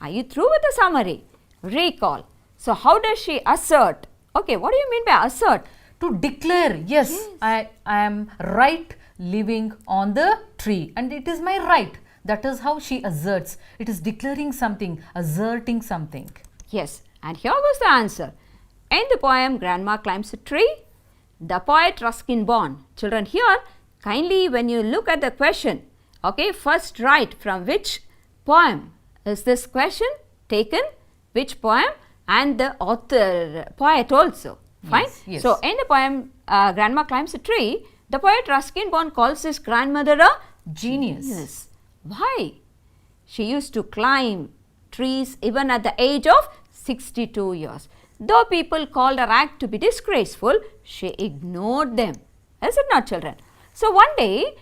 Are you through with the summary? Recall. So, how does she assert? Okay, what do you mean by assert? to declare, yes, I am right living on the tree and it is my right. That is how she asserts. It is declaring something, asserting something. Yes, and here was the answer. In the poem Grandma Climbs a Tree, the poet Ruskin Bond. Children, here kindly when you look at the question, okay, first write from which poem is this question taken, which poem, and the author, poet also. Fine? Yes. So, in the poem Grandma Climbs a Tree, the poet Ruskin Bond calls his grandmother a Genius. genius. Why? She used to climb trees even at the age of 62 years. Though people called her act to be disgraceful, she ignored them. Is it not, children? So one day,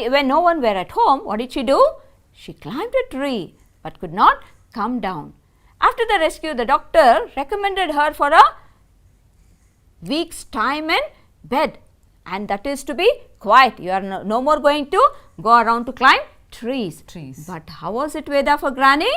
when no one were at home, what did she do? She climbed a tree but could not come down. After the rescue, the doctor recommended her for a week's time in bed, and that is to be quiet. You are no more going to go around to climb trees. But how was it, Veda, for Granny?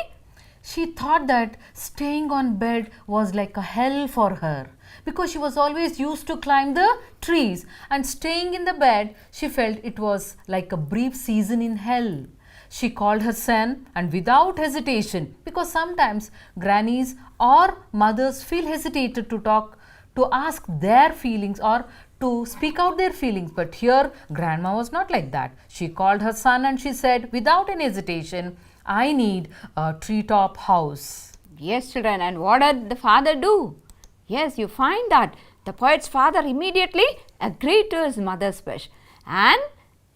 She thought that staying on bed was like a hell for her because she was always used to climb the trees, and staying in the bed she felt it was like a brief season in hell. She called her son, and without hesitation, because sometimes grannies or mothers feel hesitated to talk, to ask their feelings or to speak out their feelings, but here grandma was not like that. She called her son and she said without any hesitation, I need a treetop house. Yes, children, and what did the father do? Yes, you find that the poet's father immediately agreed to his mother's wish, and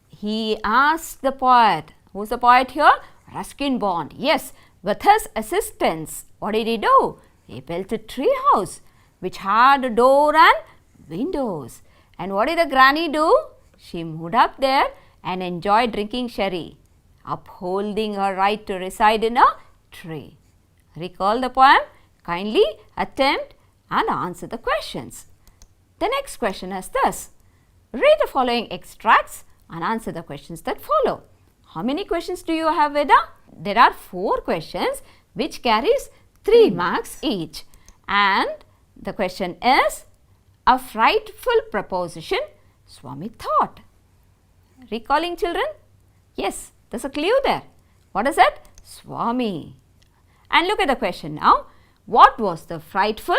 he asked the poet, who's the poet here? Ruskin Bond. Yes, with his assistance, what did he do? He built a tree house which had a door and windows. And what did the granny do? She moved up there and enjoyed drinking sherry, upholding her right to reside in a tree. Recall the poem, kindly attempt and answer the questions. The next question is this. Read the following extracts and answer the questions that follow. How many questions do you have, Veda? There are 4 questions which carries 3 marks each. And the question is, a frightful proposition Swami thought. Recalling, children? Yes, there's a clue there. What is it? Swami. And look at the question now. What was the frightful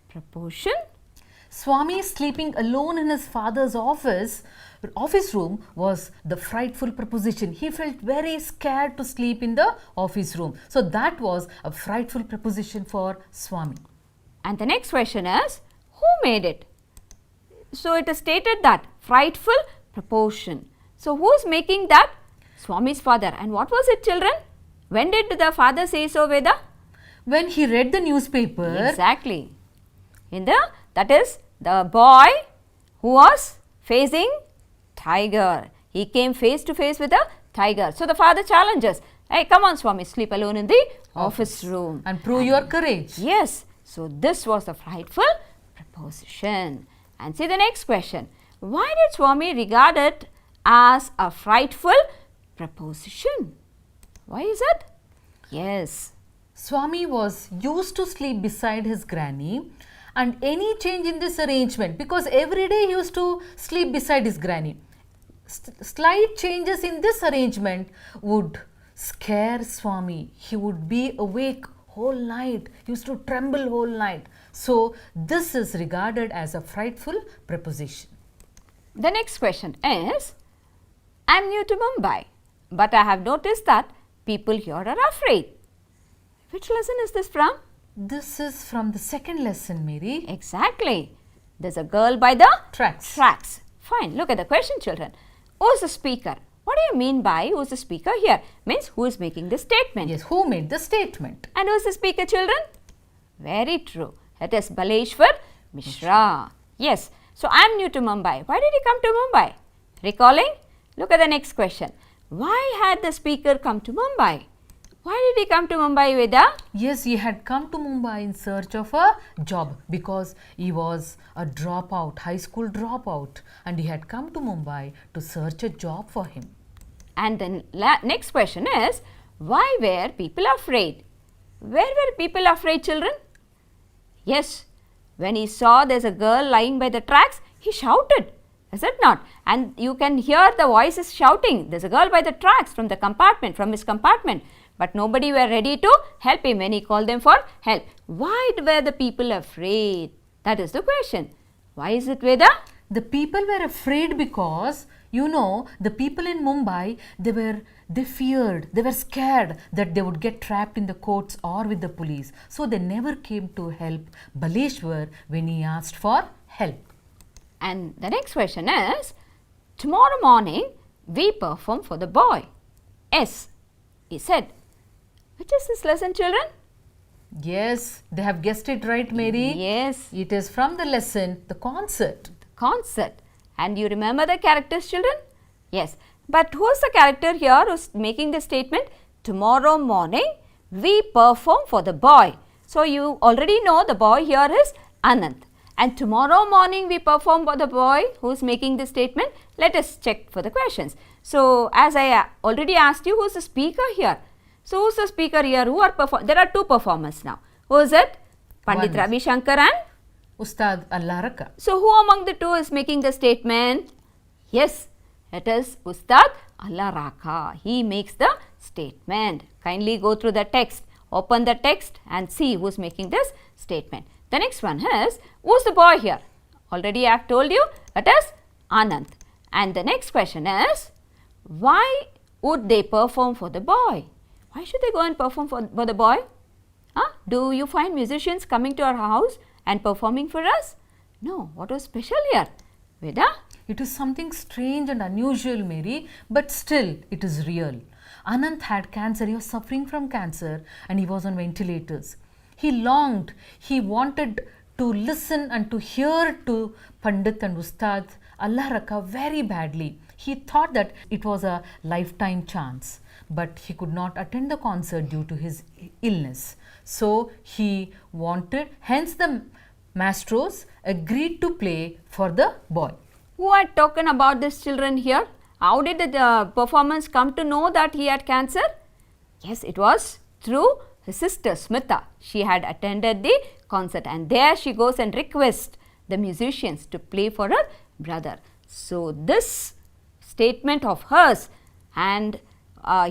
proposition? Swami sleeping alone in his father's office room was the frightful proposition. He felt very scared to sleep in the office room. So that was a frightful proposition for Swami. And the next question is, who made it? So it is stated that frightful proposition. So who is making that? Swami's father. And what was it, children? When did the father say so, Veda? When he read the newspaper. Exactly. That is the boy who was facing tiger. He came face to face with a tiger. So the father challenges, hey, come on, Swami, sleep alone in the office room. And prove your courage. Yes. So this was the frightful proposition. And see the next question. Why did Swami regard it as a frightful proposition? Why is it? Yes. Swami was used to sleep beside his granny, and any change in this arrangement, because every day he used to sleep beside his granny, slight changes in this arrangement would scare Swami. He would be awake whole night. He used to tremble whole night. So this is regarded as a frightful proposition. The next question is, I am new to Mumbai, but I have noticed that people here are afraid. Which lesson is this from? This is from the second lesson, Mary. Exactly. There's a girl by the Tracks. Fine. Look at the question, children. Who is the speaker? What do you mean by who is the speaker here? Means who is making the statement. Yes, who made the statement? And who is the speaker, children? Very true. It is Baleshwar Mishra. Yes. So I am new to Mumbai. Why did he come to Mumbai? Recalling? Look at the next question. Why had the speaker come to Mumbai? Why did he come to Mumbai, Veda? Yes, he had come to Mumbai in search of a job because he was a dropout, high school dropout, and he had come to Mumbai to search a job for him. And the next question is, why were people afraid? Where were people afraid, children? Yes, when he saw there's a girl lying by the tracks, He shouted, is it not? And you can hear the voices shouting. There's a girl by the tracks from the compartment, from his compartment. But nobody were ready to help him when he called them for help. Why were the people afraid? That is the question. Why is it, Veda? The people were afraid because, you know, the people in Mumbai, they feared, they were scared that they would get trapped in the courts or with the police. So they never came to help Baleshwar when he asked for help. And the next question is, tomorrow morning we perform for the boy. Yes, he said. Which is this lesson, children? Yes, they have guessed it right, Mary. Yes, It is from the lesson, the concert. concert. And you remember the characters, children? Yes. But who's the character here who's making the statement? Tomorrow morning we perform for the boy. So you already know the boy here is Anant. And tomorrow morning we perform for the boy who's making the statement. Let us check for the questions. So as I already asked you, who's the speaker here? So who's the speaker here? There are two performers now. Who is it? Pandit One. Ravi Shankar and? Ustad Allah Raka. So who among the two is making the statement? Yes, it is Ustad Allah Raka. He makes the statement. Kindly go through the text. Open the text and see who's making this statement. The next one is, who's the boy here? Already I have told you, it is Anant. And the next question is, why would they perform for the boy? Why should they go and perform for the boy? Huh? Do you find musicians coming to our house and performing for us? No. What was special here? Veda? It is something strange and unusual, Mary, but still it is real. Anant had cancer, he was suffering from cancer and he was on ventilators. He longed, he wanted to listen and to hear to Pandit and Ustad Allah Raka very badly. He thought that it was a lifetime chance, but he could not attend the concert due to his illness. So he wanted, hence the maestros agreed to play for the boy. Who had talked about this children here? How did the performance come to know that he had cancer? Yes, it was through his sister Smita. She had attended the concert and there she goes and requests the musicians to play for her brother. So this statement of hers, and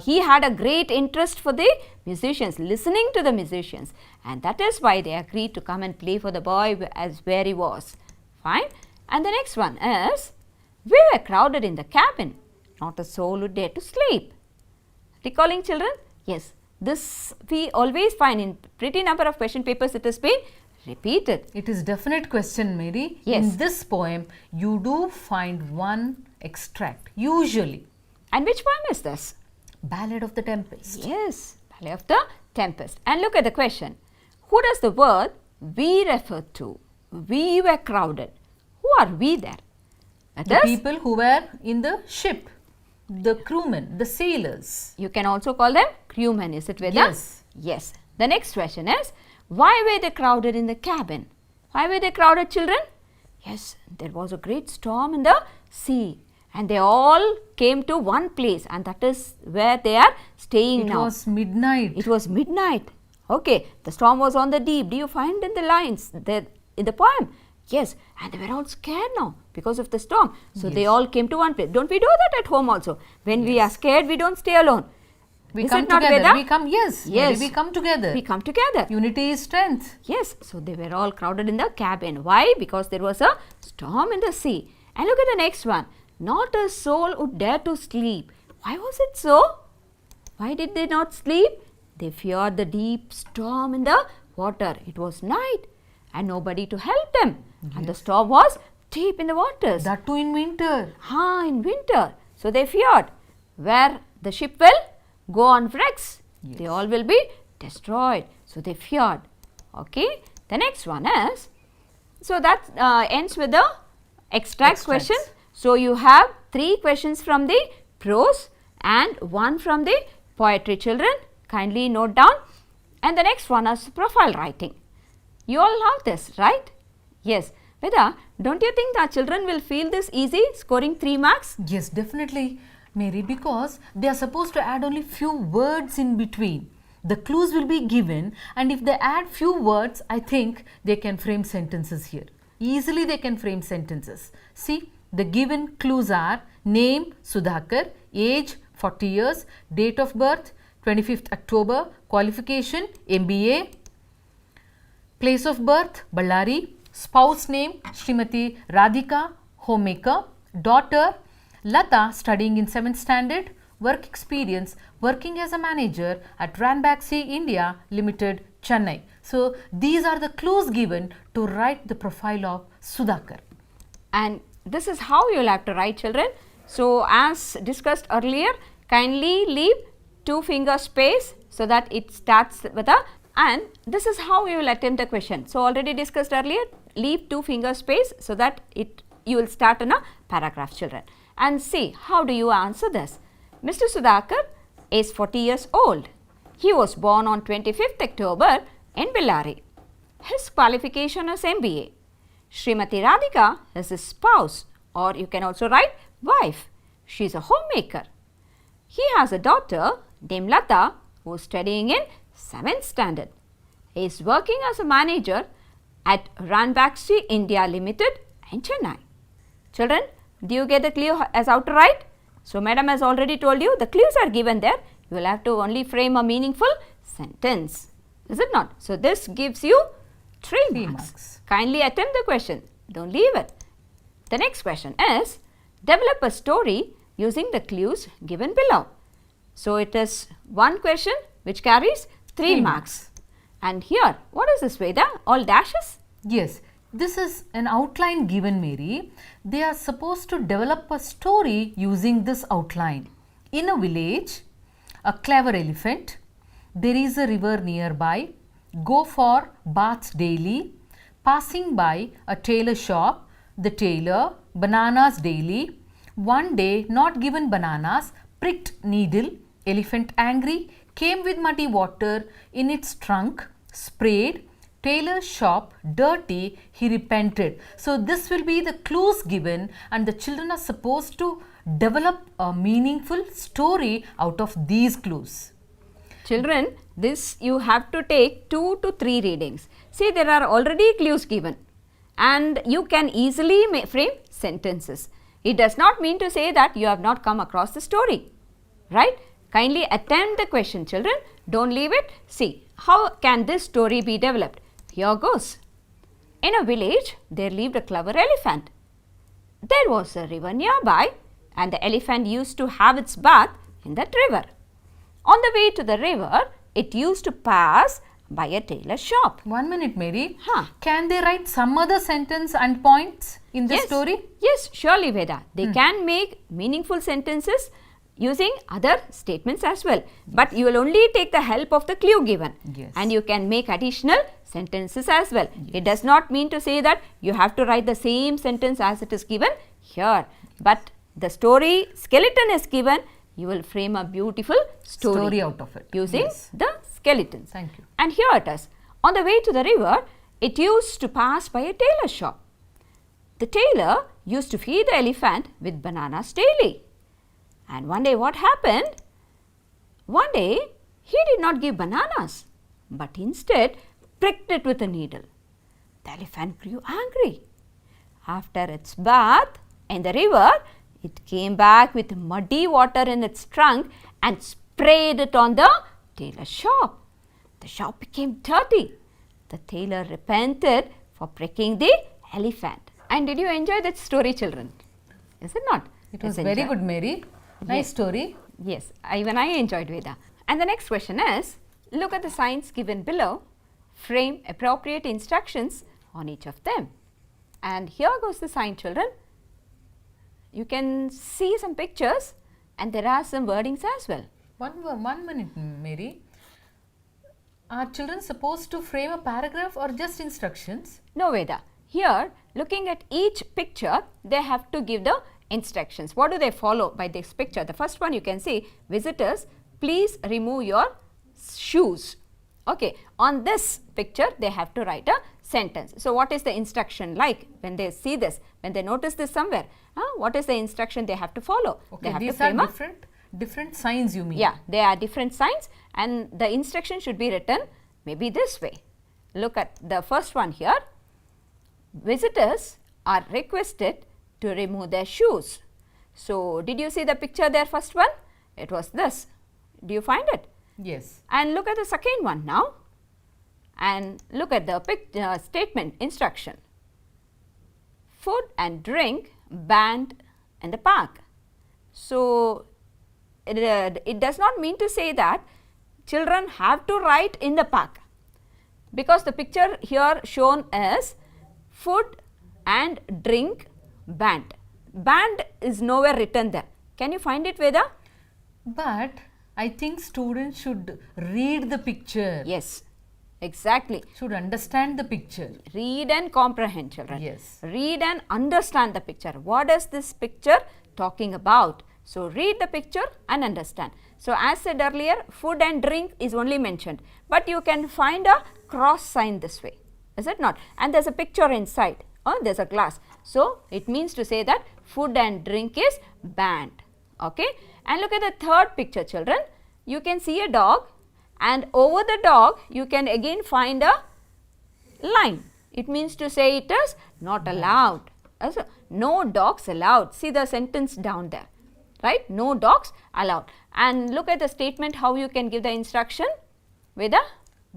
he had a great interest for the musicians, listening to the musicians, and that is why they agreed to come and play for the boy as where he was. Fine. And the next one is, we were crowded in the cabin, not a soul would dare to sleep. Recalling, children? Yes, this we always find in pretty number of question papers. It has been repeated. It is definite question, Mary. Yes. In this poem, you do find one extract, usually. And which poem is this? Ballad of the Tempest. Yes, Ballet of the Tempest. And look at the question. Who does the word we refer to? We were crowded. Who are we there? That The is, people who were in the ship, the crewmen, the sailors. you can also call them crewmen, is it Veda? Yes. Yes. The next question is, why were they crowded in the cabin? Why were they crowded, children? Yes, there was a great storm in the sea and they all came to one place and that is where they are staying It now. was midnight. It was midnight. Okay, the storm was on the deep. Do you find in the lines there in the poem? Yes, and they were all scared now because of the storm. So they all came to one place. Don't we do that at home also? When we are scared, we don't stay alone. We Is come it not, together. Veda? We come, yes. Yes. Mary, we come together. We come together. Unity is strength. Yes, so they were all crowded in the cabin. Why? Because there was a storm in the sea. And look at the next one. Not a soul would dare to sleep. Why was it so? Why did they not sleep? They feared the deep storm in the water. It was night and nobody to help them. And the storm was deep in the waters. That too in winter. In winter. So they feared where the ship will go on wrecks. They all will be destroyed. So they feared. Okay. The next one is, so that ends with the extract Extracts. question. So you have 3 questions from the prose and 1 from the poetry, children. Kindly note down. And the next one is profile writing. You all have this, right? Yes. Veda, don't you think that children will feel this easy, scoring 3 marks? Yes, definitely, Mary, because they are supposed to add only few words in between. The clues will be given, and if they add few words, I think they can frame sentences here. easily they can frame sentences. See, the given clues are name Sudhakar, age 40 years, date of birth 25th October, qualification MBA, place of birth Ballari, spouse name Srimati Radhika, homemaker, daughter Lata, studying in 7th standard, work experience working as a manager at Ranbaxy India Limited, Chennai. So, these are the clues given to write the profile of Sudhakar. And this is how you will have to write, children. So, as discussed earlier, kindly leave 2 finger space so that it starts with a, and this is how you will attempt the question. So, already discussed earlier, leave 2 finger space so that you will start in a paragraph, children. And see, how do you answer this? Mr. Sudhakar is 40 years old. He was born on 25th October in Bellary. His qualification is MBA. Srimati Radhika is his spouse, or you can also write wife. She is a homemaker. He has a daughter named Lata who is studying in 7th standard. He is working as a manager at Ranbaxy India Limited in Chennai. Children, do you get the clue as how to write? So, madam has already told you the clues are given there. You will have to only frame a meaningful sentence. Is it not? So, this gives you 3 marks. Kindly attempt the question. Don't leave it. The next question is, develop a story using the clues given below. So, it is one question which carries 3 marks. And here, what is this, Veda? All dashes? Yes, this is an outline given, Mary. They are supposed to develop a story using this outline. In a village, a clever elephant, there is a river nearby, go for baths daily, passing by a tailor shop, the tailor, bananas daily. One day, not given bananas, pricked needle, elephant angry, came with muddy water in its trunk, sprayed, tailor's shop dirty, he repented. So, this will be the clues given, and the children are supposed to develop a meaningful story out of these clues. Children, this you have to take 2 to 3 readings. See, there are already clues given and you can easily frame sentences. It does not mean to say that you have not come across the story, right? Kindly attempt the question, children. Don't leave it. See, how can this story be developed? Here goes. In a village, there lived a clever elephant. There was a river nearby and the elephant used to have its bath in that river. On the way to the river, it used to pass by a tailor shop. 1 minute, Mary. Huh. Can they write some other sentence and points in the story? Yes, surely, Veda. They can make meaningful sentences using other statements as well. But you will only take the help of the clue given. Yes. And you can make additional sentences as well. Yes. It does not mean to say that you have to write the same sentence as it is given here. But the story skeleton is given. You will frame a beautiful story out of it. Using the skeletons. Thank you. And here it is. On the way to the river, it used to pass by a tailor shop. The tailor used to feed the elephant with bananas daily. And one day what happened? One day he did not give bananas, but instead pricked it with a needle. The elephant grew angry. After its bath in the river, it came back with muddy water in its trunk and sprayed it on the tailor shop. The shop became dirty. The tailor repented for pricking the elephant. And did you enjoy that story, children? Is it not? It was very good, Mary. Nice story. Yes, even I enjoyed Veda. And the next question is, look at the signs given below, frame appropriate instructions on each of them. And here goes the sign, children. You can see some pictures and there are some wordings as well. One minute, Mary. Are children supposed to frame a paragraph or just instructions? No, Veda. Here, looking at each picture, they have to give the instructions. What do they follow by this picture? The first one you can see, visitors, please remove your shoes. Okay, on this picture, they have to write a sentence. So, what is the instruction like when they see this, when they notice this somewhere? What is the instruction they have to follow? Okay, they have these to frame are different signs, you mean? Yeah, they are different signs and the instruction should be written maybe this way. Look at the first one here. visitors are requested to remove their shoes. So, did you see the picture there, first one? It was this. Do you find it? Yes. And look at the second one now, and look at the statement instruction. Food and drink banned in the park. So, it does not mean to say that children have to write in the park, because the picture here shown is food and drink banned. Banned is nowhere written there. Can you find it, Veda? But I think students should read the picture. Yes, exactly. Should understand the picture. Read and comprehend, children. Yes. Read and understand the picture. What is this picture talking about? So, read the picture and understand. So, as said earlier, food and drink is only mentioned, but you can find a cross sign this way, is it not? And there is a picture inside, there is a glass. So, it means to say that food and drink is banned. Okay? And look at the third picture, children. You can see a dog, and over the dog you can again find a line. It means to say it is not allowed. So, no dogs allowed. See the sentence down there, right? No dogs allowed. And look at the statement, how you can give the instruction. Veda?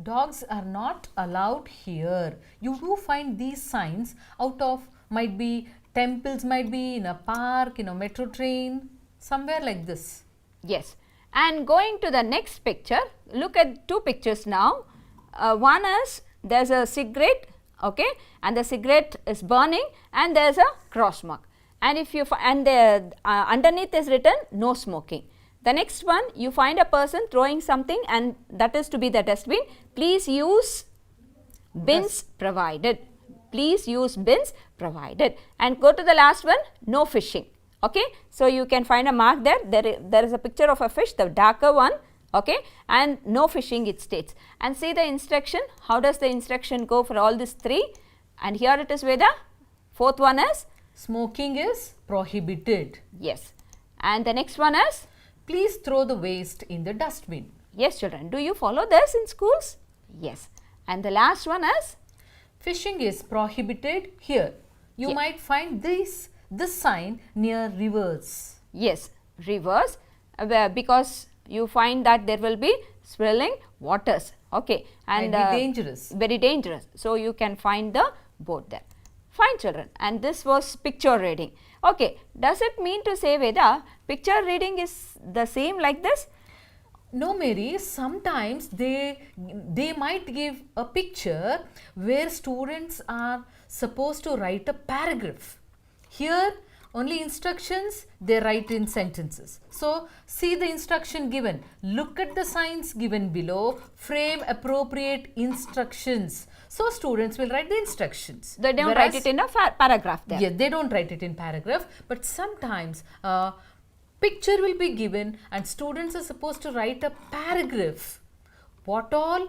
Dogs are not allowed here. You do find these signs out of, might be temples, might be in a park, in a metro train, somewhere like this. Yes. And going to the next picture, look at two pictures now. One is, there is a cigarette, okay, and the cigarette is burning, and there is a cross mark. And if you underneath is written no smoking. The next one, you find a person throwing something, and that is to be the dustbin. Please use bins provided. Please use bins provided. And go to the last one, no fishing. Okay, so you can find a mark there. There is a picture of a fish, the darker one. Okay, and no fishing it states. And see the instruction. How does the instruction go for all these three? And here it is, Veda. Fourth one is smoking is prohibited. Yes. And the next one is, please throw the waste in the dustbin. yes, children. Do you follow this in schools? Yes. And the last one is, fishing is prohibited here. You might find this sign near rivers. yes, rivers, because you find that there will be swirling waters. Okay, and Might be dangerous. Very dangerous. So, you can find the boat there. Fine, children. And this was picture reading. Okay, does it mean to say, Veda, picture reading is the same like this? No, Mary, sometimes they might give a picture where students are supposed to write a paragraph. Here only instructions, they write in sentences. So, see the instruction given, look at the signs given below, frame appropriate instructions. So, students will write the instructions. They don't write it in a paragraph there. Yeah, they don't write it in paragraph, but sometimes picture will be given and students are supposed to write a paragraph. What all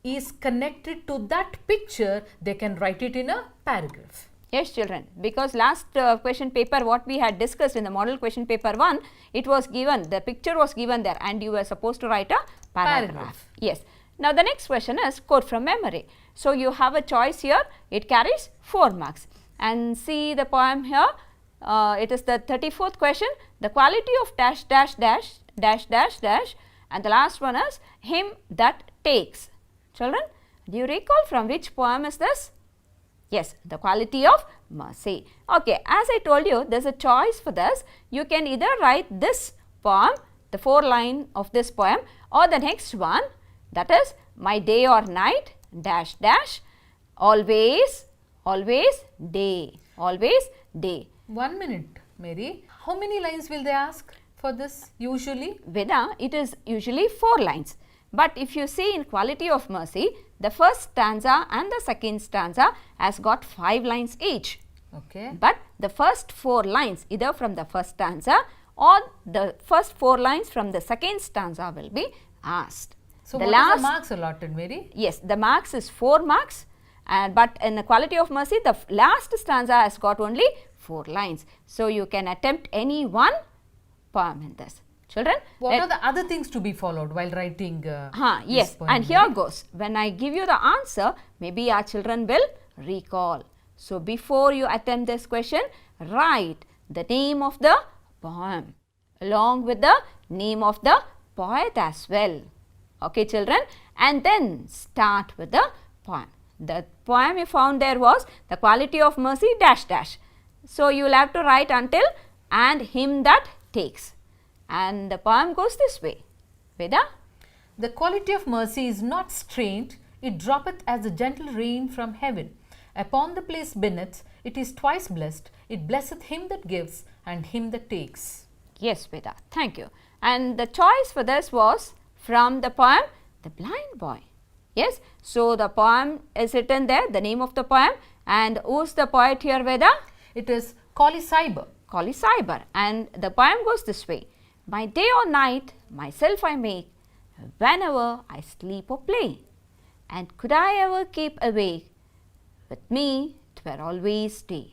is connected to that picture, they can write it in a paragraph. Yes, children, because last question paper what we had discussed in the model question paper 1, it was given, the picture was given there and you were supposed to write a paragraph. Yes. Now, the next question is quote from memory. So, you have a choice here, it carries 4 marks. And see the poem here, it is the 34th question, the quality of dash dash dash dash dash dash, and the last one is him that takes. Children, do you recall from which poem is this? Yes, the quality of mercy. Okay, as I told you, there is a choice for this. You can either write this poem, the 4 line of this poem, or the next one, that is my day or night dash dash always day, always day. 1 minute, Mary. How many lines will they ask for this usually? Veda, it is usually 4 lines. But if you see in quality of mercy, the first stanza and the second stanza has got 5 lines each. Okay. But the first 4 lines either from the first stanza or the first 4 lines from the second stanza will be asked. So, the what is the marks allotted, Mary? Yes, the marks is 4 marks, but in the quality of mercy, the last stanza has got only 4 lines. So, you can attempt any one poem in this. Children, what are the other things to be followed while writing yes, poem, and here Mary? goes. When I give you the answer, maybe our children will recall. So, before you attempt this question, write the name of the poem along with the name of the poet as well. Okay, children, and then start with the poem. The poem you found there was the quality of mercy dash dash. So, you will have to write until and him that takes, and the poem goes this way. Veda? The quality of mercy is not strained, it droppeth as a gentle rain from heaven. Upon the place beneath, it is twice blessed, it blesseth him that gives and him that takes. Yes, Veda, thank you. And the choice for this was from the poem The Blind Boy. Yes, so the poem is written there, the name of the poem, and who's the poet here, Veda? It is Colley Cibber. Colley Cibber, and the poem goes this way. My day or night myself I make, whenever I sleep or play. And could I ever keep awake, with me 'twere always day.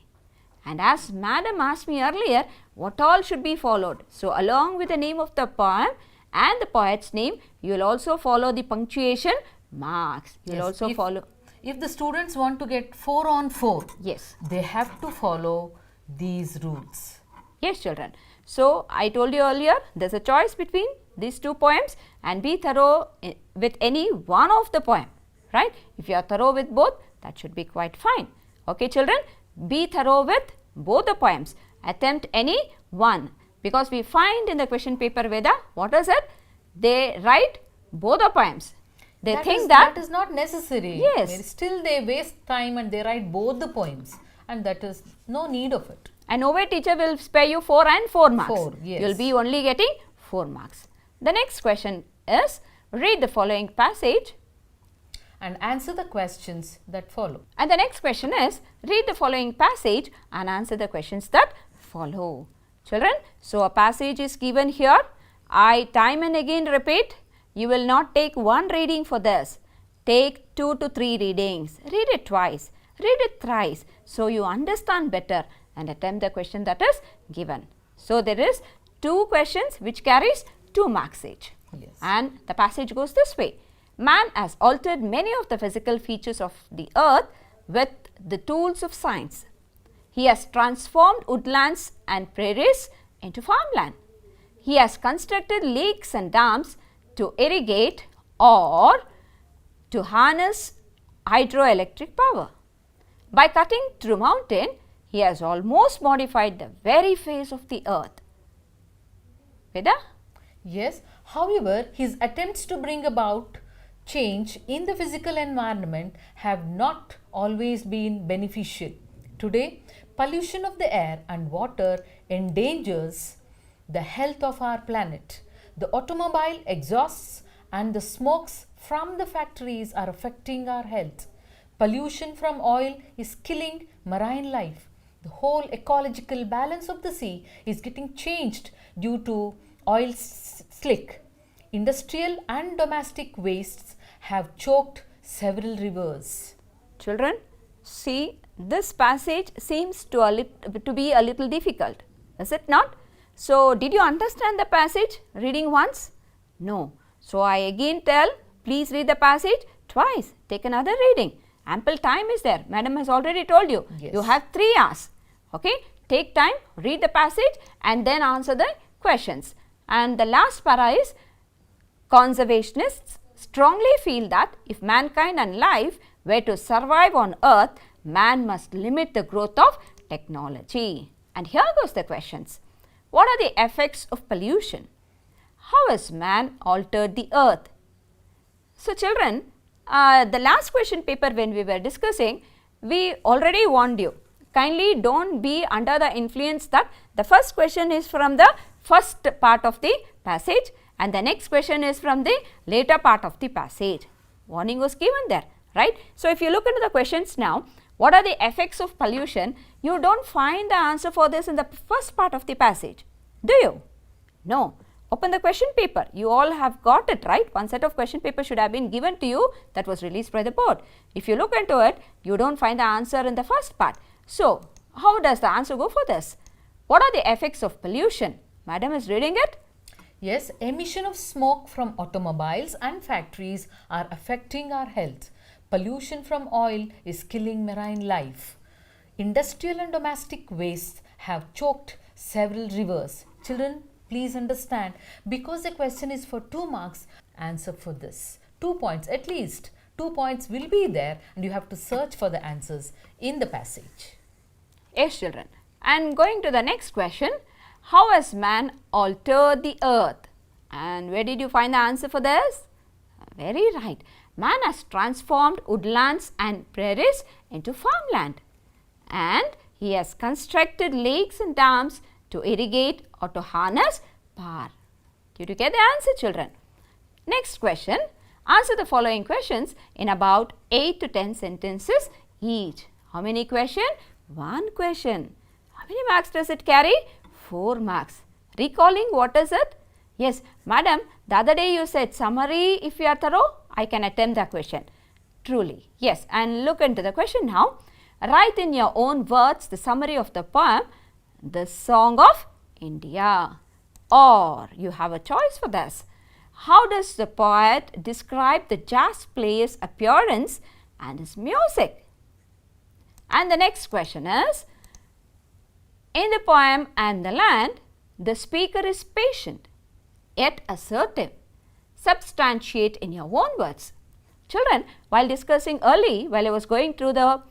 And as madam asked me earlier, what all should be followed. So, along with the name of the poem and the poet's name, you will also follow the punctuation marks. You will Yes, also follow. If the students want to get 4 on 4, Yes. they have to follow these rules. Yes, children. So, I told you earlier, there is a choice between these two poems, and be thorough with any one of the poem, right? If you are thorough with both, that should be quite fine. Okay, children, be thorough with both the poems. Attempt any one, because we find in the question paper, Veda, what is it? They write both the poems. They think that is not necessary. Yes. Still they waste time and they write both the poems, and that is no need of it. an OA teacher will spare you 4 and 4 marks. 4, yes. You will be only getting 4 marks. The next question is, read the following passage And answer the questions that follow. and the next question is, read the following passage and answer the questions that follow. Children, so a passage is given here. I time and again repeat, you will not take one reading for this. Take 2 to 3 readings. Read it twice. Read it thrice, so you understand better and attempt the question that is given. So, there is 2 questions which carries 2 marks each. Yes. And the passage goes this way. Man has altered many of the physical features of the earth with the tools of science. He has transformed woodlands and prairies into farmland. He has constructed lakes and dams to irrigate or to harness hydroelectric power. By cutting through mountain, he has almost modified the very face of the earth. Veda? Yes, however, his attempts to bring about change in the physical environment have not always been beneficial. Today, pollution of the air and water endangers the health of our planet. The automobile exhausts and the smokes from the factories are affecting our health. Pollution from oil is killing marine life. The whole ecological balance of the sea is getting changed due to oil slick. Industrial and domestic wastes have choked several rivers. Children, see, this passage seems to be a little difficult, is it not? So, did you understand the passage reading once? No. So, I again tell, please read the passage twice, take another reading. Ample time is there. Madam has already told you. Yes. You have 3 hours. Okay. Take time, read the passage and then answer the questions. And the last para is, conservationists strongly feel that if mankind and life were to survive on earth, man must limit the growth of technology. And here goes the questions. What are the effects of pollution? How has man altered the earth? So, children, the last question paper when we were discussing, we already warned you. Kindly don't be under the influence that the first question is from the first part of the passage and the next question is from the later part of the passage. Warning was given there, right? So, if you look into the questions now, what are the effects of pollution? You don't find the answer for this in the first part of the passage, do you? No. Open the question paper. You all have got it, right? One set of question paper should have been given to you that was released by the board. If you look into it, you don't find the answer in the first part. So, how does the answer go for this? What are the effects of pollution? Madam is reading it. Yes, emission of smoke from automobiles and factories are affecting our health. Pollution from oil is killing marine life. Industrial and domestic wastes have choked several rivers. Children, please understand, because the question is for 2 marks, answer for this. 2 points at least. 2 points will be there and you have to search for the answers in the passage. Yes, children. And going to the next question, how has man altered the earth? And where did you find the answer for this? Very right. Man has transformed woodlands and prairies into farmland. And he has constructed lakes and dams to irrigate or to harness power. Did you get the answer, children? Next question. Answer the following questions in about 8 to 10 sentences each. How many questions? 1 question. How many marks does it carry? 4 marks. Recalling, what is it? Yes, madam, the other day you said summary. If you are thorough, I can attempt the question. Truly, yes. And look into the question now. Write in your own words the summary of the poem, The Song of India. Or you have a choice for this. How does the poet describe the jazz player's appearance and his music? And the next question is, in the poem And the Land, the speaker is patient yet assertive. Substantiate in your own words. Children, while discussing early, while I was going through the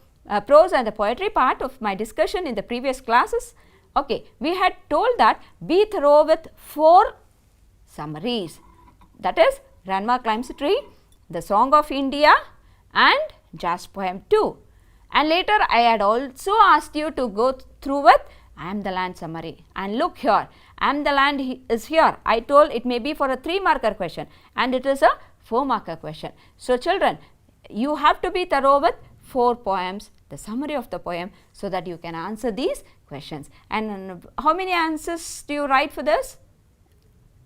prose and the poetry part of my discussion in the previous classes, okay, we had told that be thorough with 4 summaries. That is, Grandma Climbs a Tree, The Song of India and Jazz Poem 2. And later I had also asked you to go through with I Am the Land summary. And look here, I Am the Land is here. I told it may be for a 3-marker question and it is a 4-marker question. So children, you have to be thorough with 4 poems, the summary of the poem, so that you can answer these questions. And how many answers do you write for this?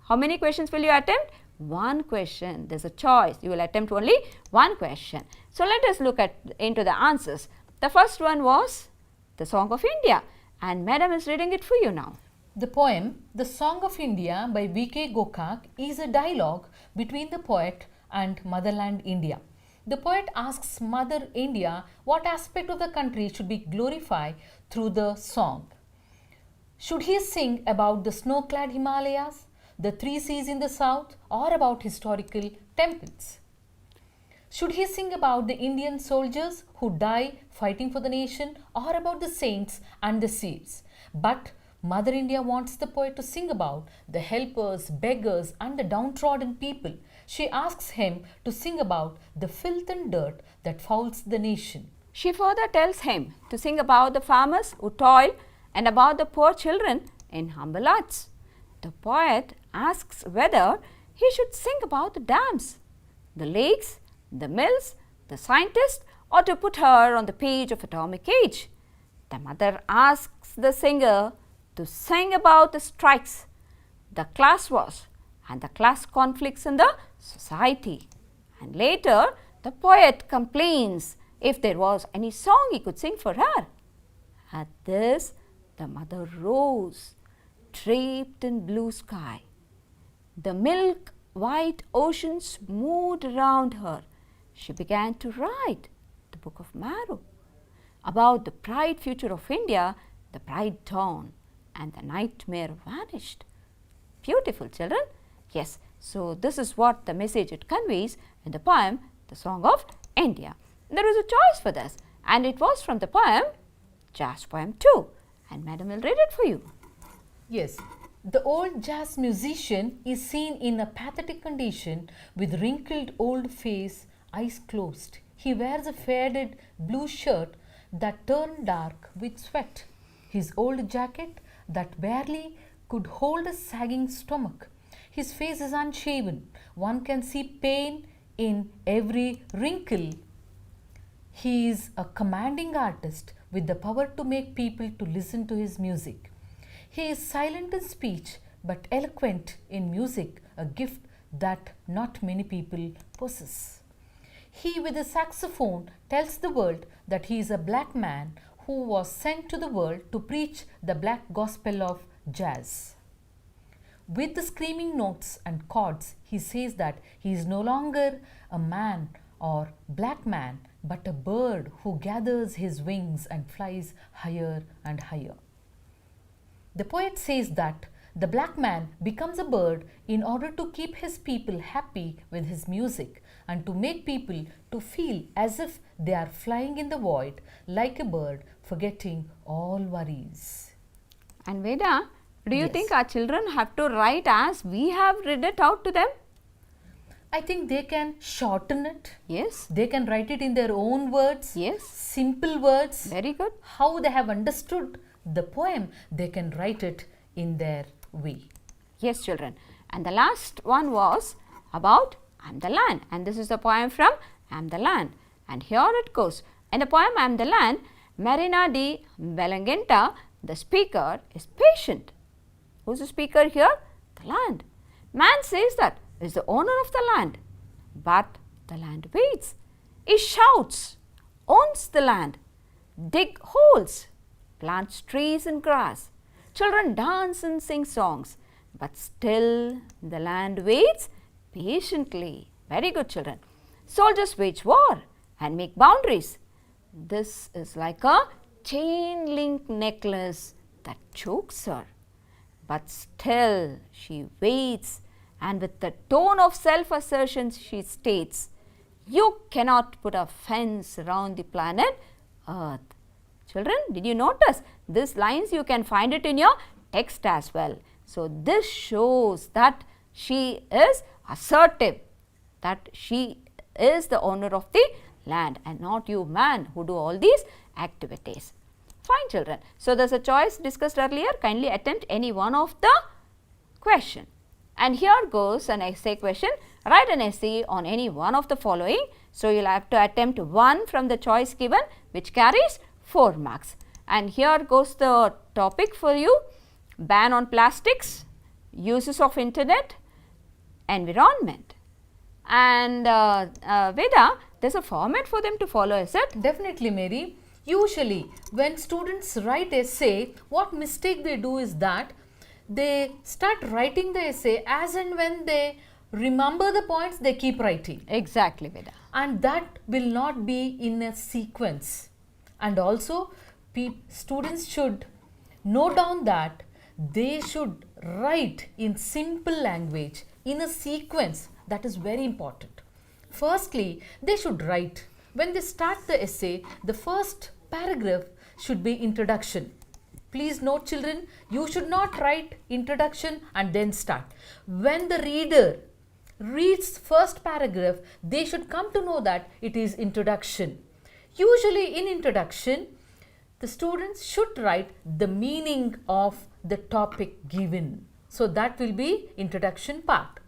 How many questions will you attempt? 1 question. There is a choice. You will attempt only 1 question. So let us look into the answers. The first one was The Song of India, and madam is reading it for you now. The poem The Song of India by V.K. Gokak is a dialogue between the poet and motherland India. The poet asks Mother India what aspect of the country should be glorified through the song. Should he sing about the snow-clad Himalayas, the 3 seas in the south, or about historical temples? Should he sing about the Indian soldiers who die fighting for the nation, or about the saints and the seers? But Mother India wants the poet to sing about the helpers, beggars and the downtrodden people. She asks him to sing about the filth and dirt that fouls the nation. She further tells him to sing about the farmers who toil and about the poor children in humble huts. The poet asks whether he should sing about the dams, the lakes, the mills, the scientists, or to put her on the page of Atomic Age. The mother asks the singer to sing about the strikes, the class wars, and the class conflicts in the society. And later, the poet complains if there was any song he could sing for her. At this, the mother rose, draped in blue sky. The milk white oceans moved around her. She began to write the Book of Marrow about the bright future of India, the bright dawn, and the nightmare vanished. Beautiful, children. Yes, so this is what the message it conveys in the poem, The Song of India. There was a choice for this, and it was from the poem, Jazz Poem 2, and madam will read it for you. Yes, the old jazz musician is seen in a pathetic condition with wrinkled old face, eyes closed. He wears a faded blue shirt that turned dark with sweat. His old jacket that barely could hold a sagging stomach. His face is unshaven. One can see pain in every wrinkle. He is a commanding artist with the power to make people to listen to his music. He is silent in speech but eloquent in music, a gift that not many people possess. He with a saxophone tells the world that he is a black man who was sent to the world to preach the black gospel of jazz. With the screaming notes and chords, he says that he is no longer a man or black man, but a bird who gathers his wings and flies higher and higher. The poet says that the black man becomes a bird in order to keep his people happy with his music and to make people to feel as if they are flying in the void like a bird, forgetting all worries. And Veda, do you Yes. think our children have to write as we have read it out to them? I think they can shorten it. Yes. They can write it in their own words. Yes. Simple words. Very good. How they have understood the poem, they can write it in their way. Yes, children. And the last one was about I am the land. And this is the poem from I am the land. And here it goes. In the poem I am the land, Marina di Belangenta, the speaker is patient. Who's the speaker here? The land. Man says that he is the owner of the land. But the land waits. He shouts, owns the land, dig holes, plants trees and grass. Children dance and sing songs, but still the land waits patiently. Very good, children. Soldiers wage war and make boundaries. This is like a chain link necklace that chokes her. But still she waits, and with the tone of self-assertion she states, you cannot put a fence around the planet Earth. Children, did you notice these lines? You can find it in your text as well. So this shows that she is assertive, that she is the owner of the land and not you man who do all these activities. Fine, children. So there's a choice discussed earlier. Kindly attempt any one of the question. And here goes an essay question. Write an essay on any one of the following. So you'll have to attempt one from the choice given, which carries 4 marks. And here goes the topic for you: ban on plastics, uses of internet, environment. And Veda, there's a format for them to follow, is it? Definitely, Mary. Usually, when students write essay, what mistake they do is that they start writing the essay as and when they remember the points, they keep writing. Exactly, Veda. And that will not be in a sequence. And also, students should note down that they should write in simple language in a sequence. That is very important. Firstly, they should write. When they start the essay, the first paragraph should be introduction. Please note, children, you should not write introduction and then start. When the reader reads first paragraph, they should come to know that it is introduction. Usually in introduction, the students should write the meaning of the topic given. So that will be introduction part.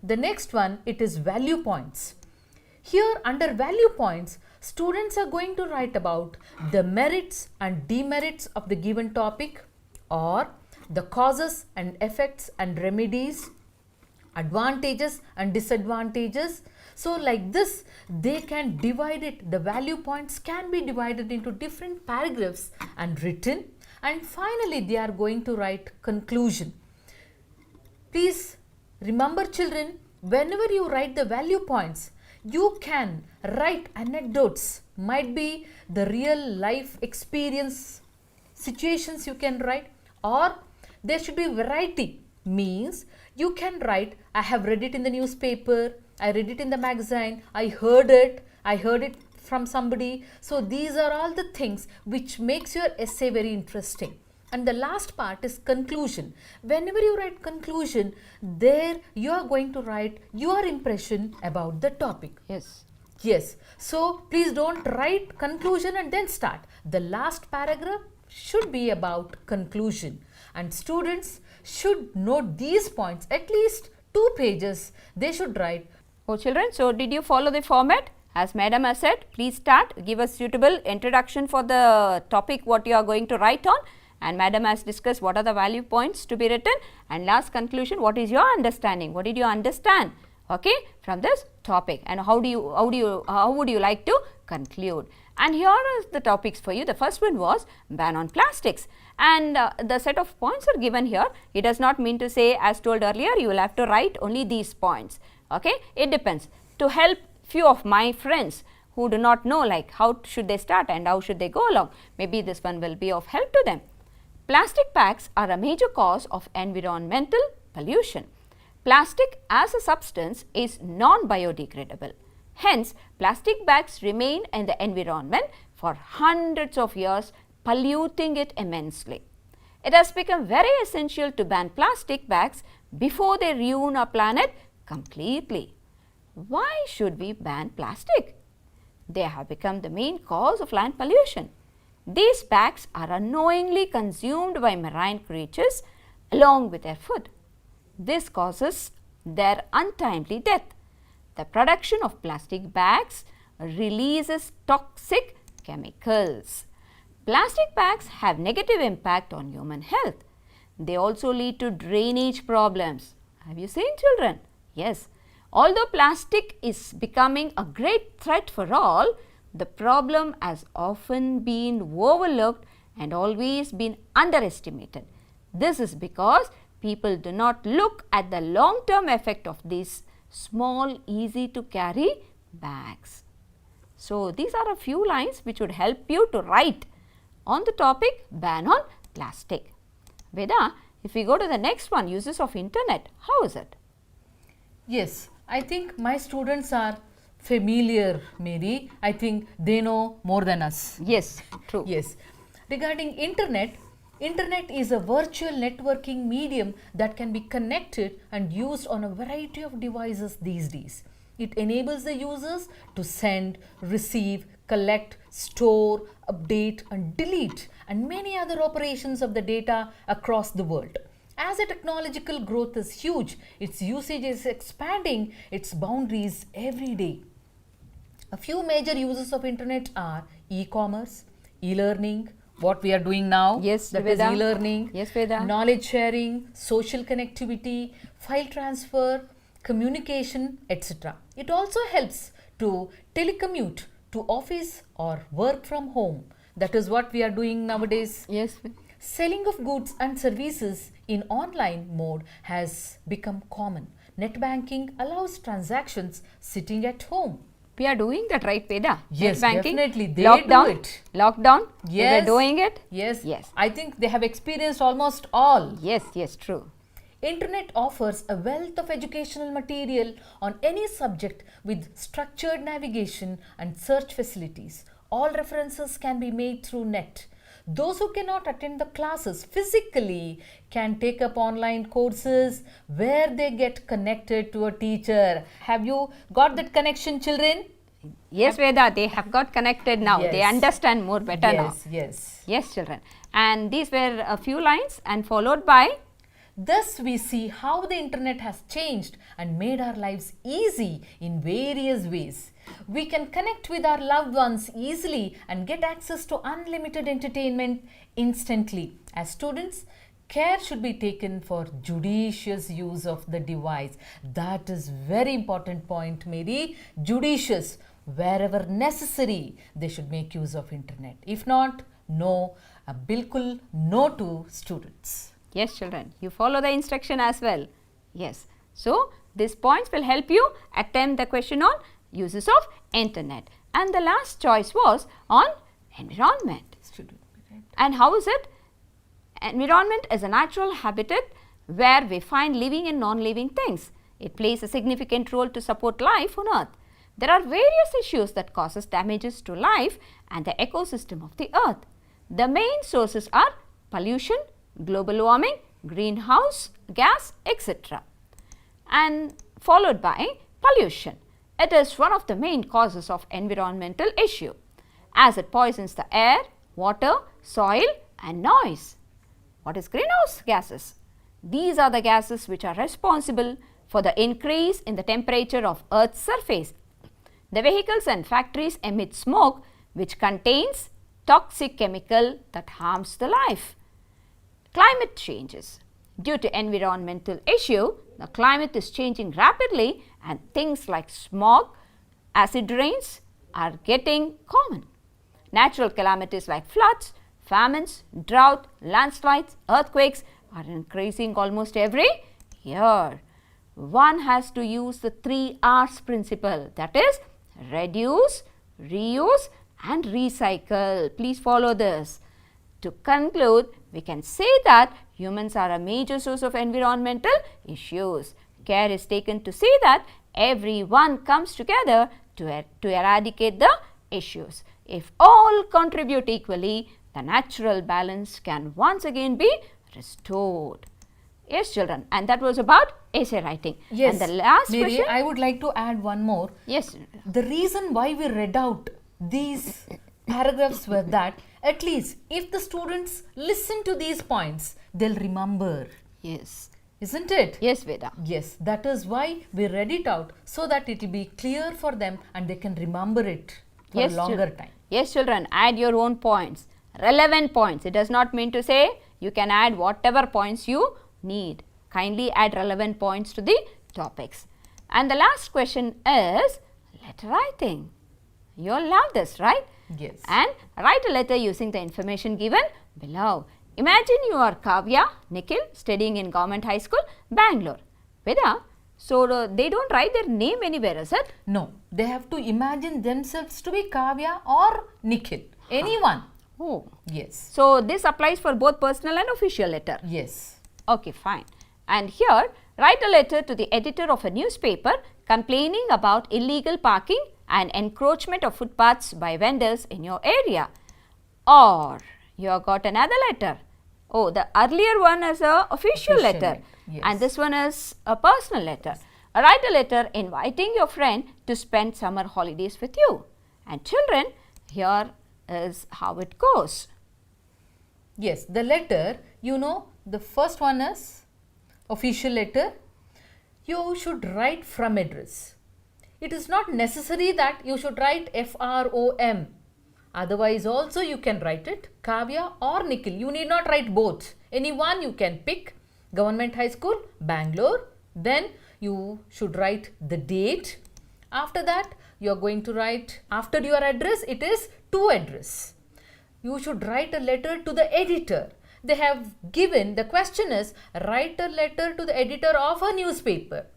The next one, it is value points. Here under value points, students are going to write about the merits and demerits of the given topic, or the causes and effects and remedies, advantages and disadvantages. So like this, they can divide it. The value points can be divided into different paragraphs and written. And finally, they are going to write conclusion. Please remember, children, whenever you write the value points, you can write anecdotes, might be the real life experience situations you can write, or there should be variety, means you can write, I have read it in the newspaper, I read it in the magazine, I heard it from somebody. So these are all the things which makes your essay very interesting. And the last part is conclusion. Whenever you write conclusion, there you are going to write your impression about the topic. Yes. Yes. So please don't write conclusion and then start. The last paragraph should be about conclusion. And students should note these points, at least 2 pages they should write. Oh, children, so did you follow the format? As Madam has said, please start, give a suitable introduction for the topic what you are going to write on. And Madam has discussed what are the value points to be written, and last conclusion, what is your understanding? What did you understand, okay, from this topic, and how would you like to conclude? And here are the topics for you. The first one was ban on plastics, and the set of points are given here. It does not mean to say, as told earlier, you will have to write only these points, okay. It depends. To help few of my friends who do not know like how should they start and how should they go along. Maybe this one will be of help to them. Plastic bags are a major cause of environmental pollution. Plastic as a substance is non-biodegradable. Hence, plastic bags remain in the environment for hundreds of years, polluting it immensely. It has become very essential to ban plastic bags before they ruin our planet completely. Why should we ban plastic? They have become the main cause of land pollution. These bags are unknowingly consumed by marine creatures along with their food. This causes their untimely death. The production of plastic bags releases toxic chemicals. Plastic bags have negative impact on human health. They also lead to drainage problems. Have you seen children? Yes. Although plastic is becoming a great threat for all, the problem has often been overlooked and always been underestimated. This is because people do not look at the long-term effect of these small, easy to carry bags. So, these are a few lines which would help you to write on the topic ban on plastic. Veda, if we go to the next one, uses of internet, how is it? Yes, I think my students are familiar, Mary. I think they know more than us. Yes, true. Yes. Regarding internet, internet is a virtual networking medium that can be connected and used on a variety of devices these days. It enables the users to send, receive, collect, store, update and delete and many other operations of the data across the world. As the technological growth is huge, its usage is expanding its boundaries every day. A few major uses of internet are e-commerce, e-learning, what we are doing now, Yes, that is Veda. e-learning, Yes, Veda. knowledge sharing, social connectivity, file transfer, communication, etc. It also helps to telecommute to office or work from home. That is what we are doing nowadays. Yes. Selling of goods and services in online mode has become common. Net banking allows transactions sitting at home. We are doing that, right, Veda? Yes, Net banking, definitely. They lockdown, do it. Lockdown, we Yes. were doing it. Yes. Yes. I think they have experienced almost all. Yes, yes, true. Internet offers a wealth of educational material on any subject with structured navigation and search facilities. All references can be made through net. Those who cannot attend the classes physically can take up online courses where they get connected to a teacher. Have you got that connection, children? Yes, Veda, they have got connected now. They Yes. understand more better now. Yes. Yes, children. And these were a few lines and followed by Thus, we see how the internet has changed and made our lives easy in various ways. We can connect with our loved ones easily and get access to unlimited entertainment instantly. As students, care should be taken for judicious use of the device. That is very important point, Mary. Judicious. Wherever necessary, they should make use of internet. If not, no. Bilkul no to students. yes, children. You follow the instruction as well. Yes. So, these points will help you attempt the question on uses of internet. And the last choice was on environment. And how is it? Environment is a natural habitat where we find living and non-living things. It plays a significant role to support life on earth. There are various issues that causes damages to life and the ecosystem of the earth. The main sources are pollution, global warming, greenhouse gas, etc. And followed by pollution. It is one of the main causes of environmental issue as it poisons the air, water, soil and noise. What is greenhouse gases? These are the gases which are responsible for the increase in the temperature of Earth's surface. The vehicles and factories emit smoke which contains toxic chemical that harms the life. Climate changes. Due to environmental issue, the climate is changing rapidly and things like smog, acid rains are getting common. Natural calamities like floods, famines, drought, landslides, earthquakes are increasing almost every year. One has to use the 3 R's principle, that is reduce, reuse and recycle. Please follow this. To conclude, we can say that humans are a major source of environmental issues. Care is taken to see that everyone comes together to eradicate the issues. If all contribute equally, the natural balance can once again be restored. Yes, children, and that was about essay writing. Yes. And the last Mary, question. I would like to add one more. Yes. The reason why we read out these paragraphs were that at least if the students listen to these points, they'll remember. Yes. Isn't it? Yes, Veda. Yes, that is why we read it out so that it will be clear for them and they can remember it for a longer time. Yes, children, add your own points, relevant points. It does not mean to say you can add whatever points you need. Kindly add relevant points to the topics. And the last question is letter writing. You'll love this, right? Yes. And write a letter using the information given below. Imagine you are Kavya, Nikhil, studying in Government High School, Bangalore. Veda, so they don't write their name anywhere, is it? No, they have to imagine themselves to be Kavya or Nikhil. Anyone. Oh. Yes. So this applies for both personal and official letter. Yes. Okay, fine. And here, write a letter to the editor of a newspaper complaining about illegal parking and encroachment of footpaths by vendors in your area. Or you have got another letter. Oh, the earlier one is a official letter, yes. and this one is a personal letter. Write a letter inviting your friend to spend summer holidays with you. And children, here is how it goes. Yes, the letter, you know, the first one is official letter. You should write from address. It is not necessary that you should write FROM. Otherwise also you can write it Kavya or Nikhil. You need not write both. Any one you can pick. Government High School, Bangalore. Then you should write the date. After that you are going to write, after your address, it is to address. You should write a letter to the editor. They have given, the question is, write a letter to the editor of a newspaper.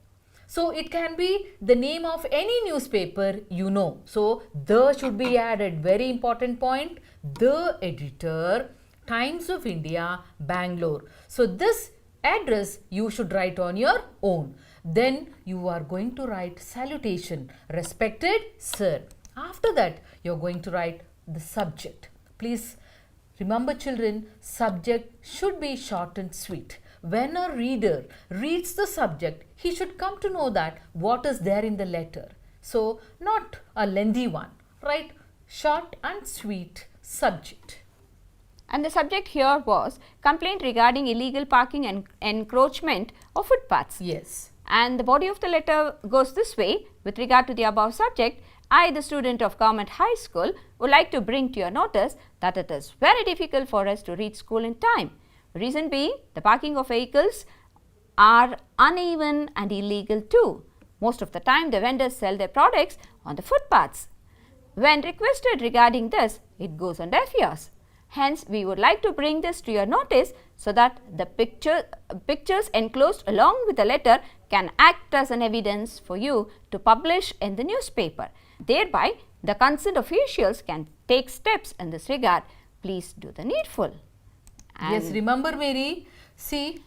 So it can be the name of any newspaper you know. So the should be added. Very important point. The editor, Times of India, Bangalore. So this address you should write on your own. Then you are going to write salutation. Respected sir. After that you are going to write the subject. Please remember children, subject should be short and sweet. When a reader reads the subject, he should come to know that what is there in the letter. So, not a lengthy one, right? Short and sweet subject. And the subject here was complaint regarding illegal parking and encroachment of footpaths. Yes. And the body of the letter goes this way. With regard to the above subject, I, the student of Government High School, would like to bring to your notice that it is very difficult for us to reach school in time. Reason being, the parking of vehicles are uneven and illegal too. Most of the time, the vendors sell their products on the footpaths. When requested regarding this, it goes on deaf ears. Hence, we would like to bring this to your notice so that the pictures enclosed along with the letter can act as an evidence for you to publish in the newspaper. Thereby, the concerned officials can take steps in this regard. Please do the needful. Yes, remember Mary, see,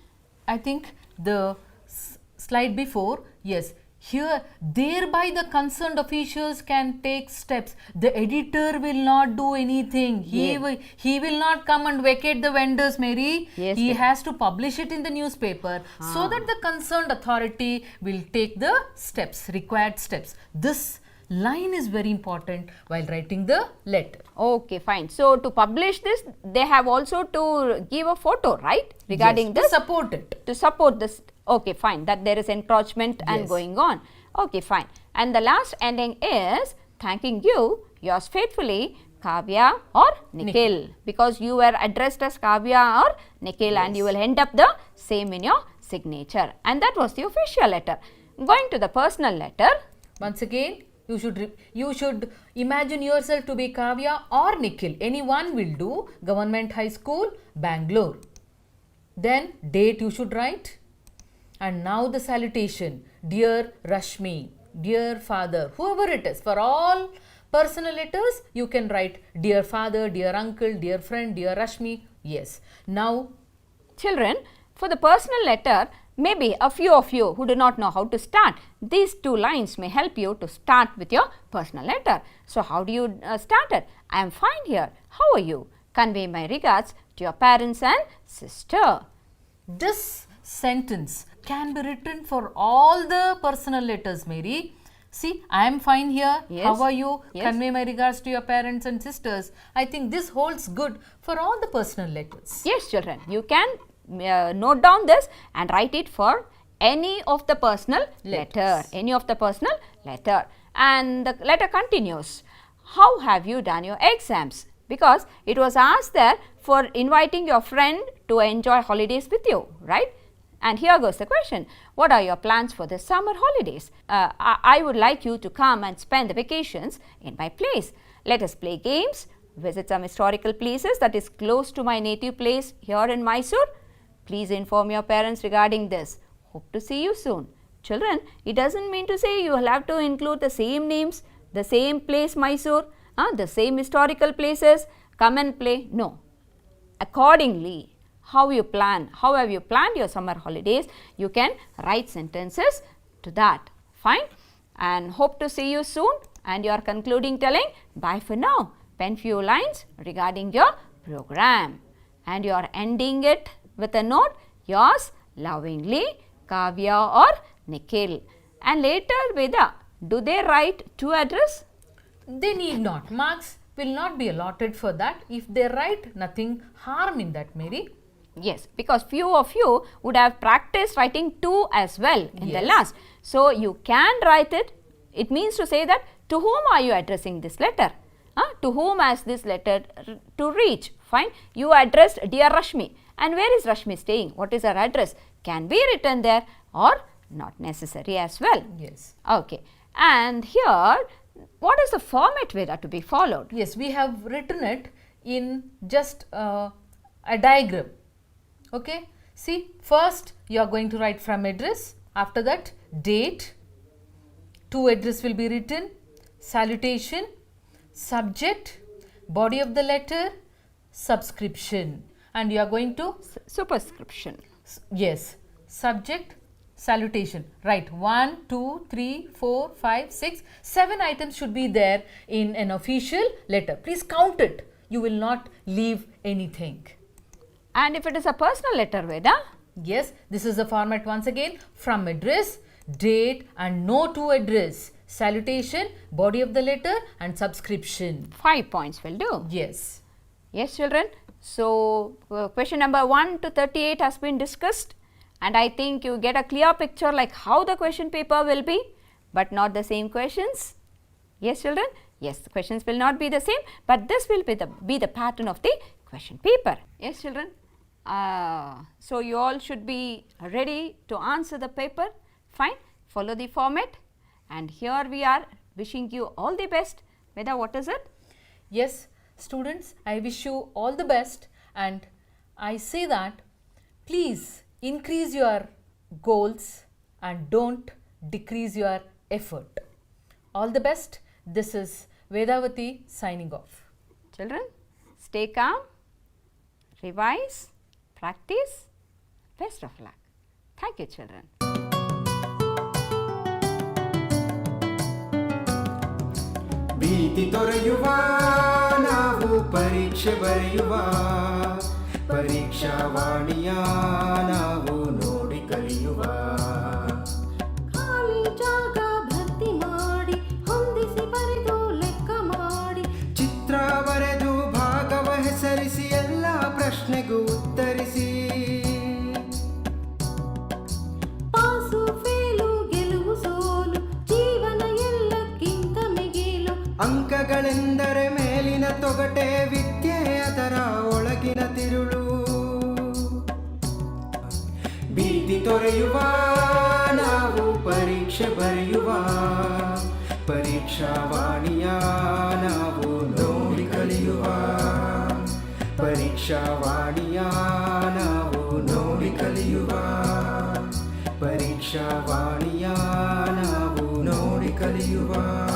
I think the slide before, yes, here, thereby the concerned officials can take steps. The editor will not do anything. He will not come and vacate the vendors, Mary. Yes, he has to publish it in the newspaper so that the concerned authority will take the steps, required steps. This line is very important while writing the letter. Okay, fine. So, to publish this, they have also to give a photo, right? Regarding Yes, this. to support it. To support this. Okay, fine. That there is encroachment and Yes. going on. Okay, fine. And the last ending is thanking you, yours faithfully, Kavya or Nikhil. Because you were addressed as Kavya or Nikhil, and you will end up the same in your signature. And that was the official letter. Going to the personal letter. Once again, you should imagine yourself to be Kavya or Nikhil. Any one will do. Government High School, Bangalore. Then date you should write. And now the salutation. Dear Rashmi, dear father, whoever it is. For all personal letters, you can write dear father, dear uncle, dear friend, dear Rashmi. Yes. Now, Children, for the personal letter, maybe a few of you who do not know how to start, these two lines may help you to start with your personal letter. So, how do you start it? I am fine here. How are you? Convey my regards to your parents and sister. this sentence can be written for all the personal letters, Mary. See, I am fine here. Yes. How are you? Yes. Convey my regards to your parents and sisters. I think this holds good for all the personal letters. Yes, children, you can note down this and write it for any of the personal letter. Any of the personal letter. And the letter continues. How have you done your exams? Because it was asked there for inviting your friend to enjoy holidays with you, right? And here goes the question. What are your plans for the summer holidays? I would like you to come and spend the vacations in my place. Let us play games, visit some historical places that is close to my native place here in Mysore. Please inform your parents regarding this. Hope to see you soon. Children, it doesn't mean to say you will have to include the same names, the same place Mysore, the same historical places, come and play. No. Accordingly, how have you planned your summer holidays, you can write sentences to that. Fine. And hope to see you soon. And you are concluding telling bye for now. Pen few lines regarding your program. And you are ending it with a note, yours lovingly, Kavya or Nikhil. And later, Veda, do they write to address? They need not. Marks will not be allotted for that. If they write, nothing harm in that, Mary. Yes, because few of you would have practiced writing to as well in the last. So, you can write it. It means to say that to whom are you addressing this letter? To whom has this letter to reach? Fine. You addressed dear Rashmi. And where is Rashmi staying? What is her address? Can be written there or not necessary as well. Yes. Okay. And here, what is the format, Veda, to be followed? Yes, we have written it in just a diagram. Okay. See, first you are going to write from address. After that, date. To address will be written. Salutation. Subject. Body of the letter. Subscription. And you are going to Superscription. yes, subject, salutation. Right, 1, 2, 3, 4, 5, 6, 7 items should be there in an official letter. Please count it. You will not leave anything. And if it is a personal letter, Veda? Yes, this is the format once again. From address, date and no to address. Salutation, body of the letter and subscription. 5 points will do. Yes. Yes, children. So, question number 1 to 38 has been discussed, and I think you get a clear picture like how the question paper will be, but not the same questions. Yes, children? Yes, the questions will not be the same, but this will be the pattern of the question paper. Yes, children? So, you all should be ready to answer the paper. Fine. Follow the format, and here we are wishing you all the best. Veda, what is it? Yes, students, I wish you all the best, and I say that please increase your goals and don't decrease your effort. All the best. This is Vedavati signing off. Children, stay calm, revise, practice. Best of luck. Thank you, children. ಭೀತಿ ತೊರೆಯುವ ನಾವು ಪರೀಕ್ಷೆ ಬರೆಯುವ ಪರೀಕ್ಷಾವಾಣಿಯ ನಾವು ನೋಡಿ ಕಲಿಯುವ ಖಾಲಿ ಜಾಗ ಭರ್ತಿ ಮಾಡಿ ಹೊಂದಿಸಿ ಬರೆದು ಲೆಕ್ಕ ಮಾಡಿ ಚಿತ್ರ ಬರೆದು ಭಾಗವ ಹೆಸರಿಸಿ ಎಲ್ಲ ಪ್ರಶ್ನೆಗೂ ಉತ್ತರಿಸಿ ಪಾಸು ಫೇಲು ಗೆಲುವು ಸೋಲು ಜೀವನ ಎಲ್ಲಕ್ಕಿಂತ ಮಿಗಿಲು ಅಂಕಗಳೆಂದರೆ ಮೇಲಿನ ತೊಗಟೆ ವಿದ್ಯೆ ಅದರ ಒಳಗಿನ ತಿರುಳು ಭೀತಿ ತೊರೆಯುವ ನಾವು ಪರೀಕ್ಷೆ ಬರೆಯುವ ಪರೀಕ್ಷಾವಾಣಿಯ ನಾವು ನೋಡಿ ಕಲಿಯುವ ಪರೀಕ್ಷಾವಾಣಿಯ ನಾವು ನೋಡಿ ಕಲಿಯುವ ಪರೀಕ್ಷಾವಾಣಿಯ ನಾವು ನೋಡಿ ಕಲಿಯುವ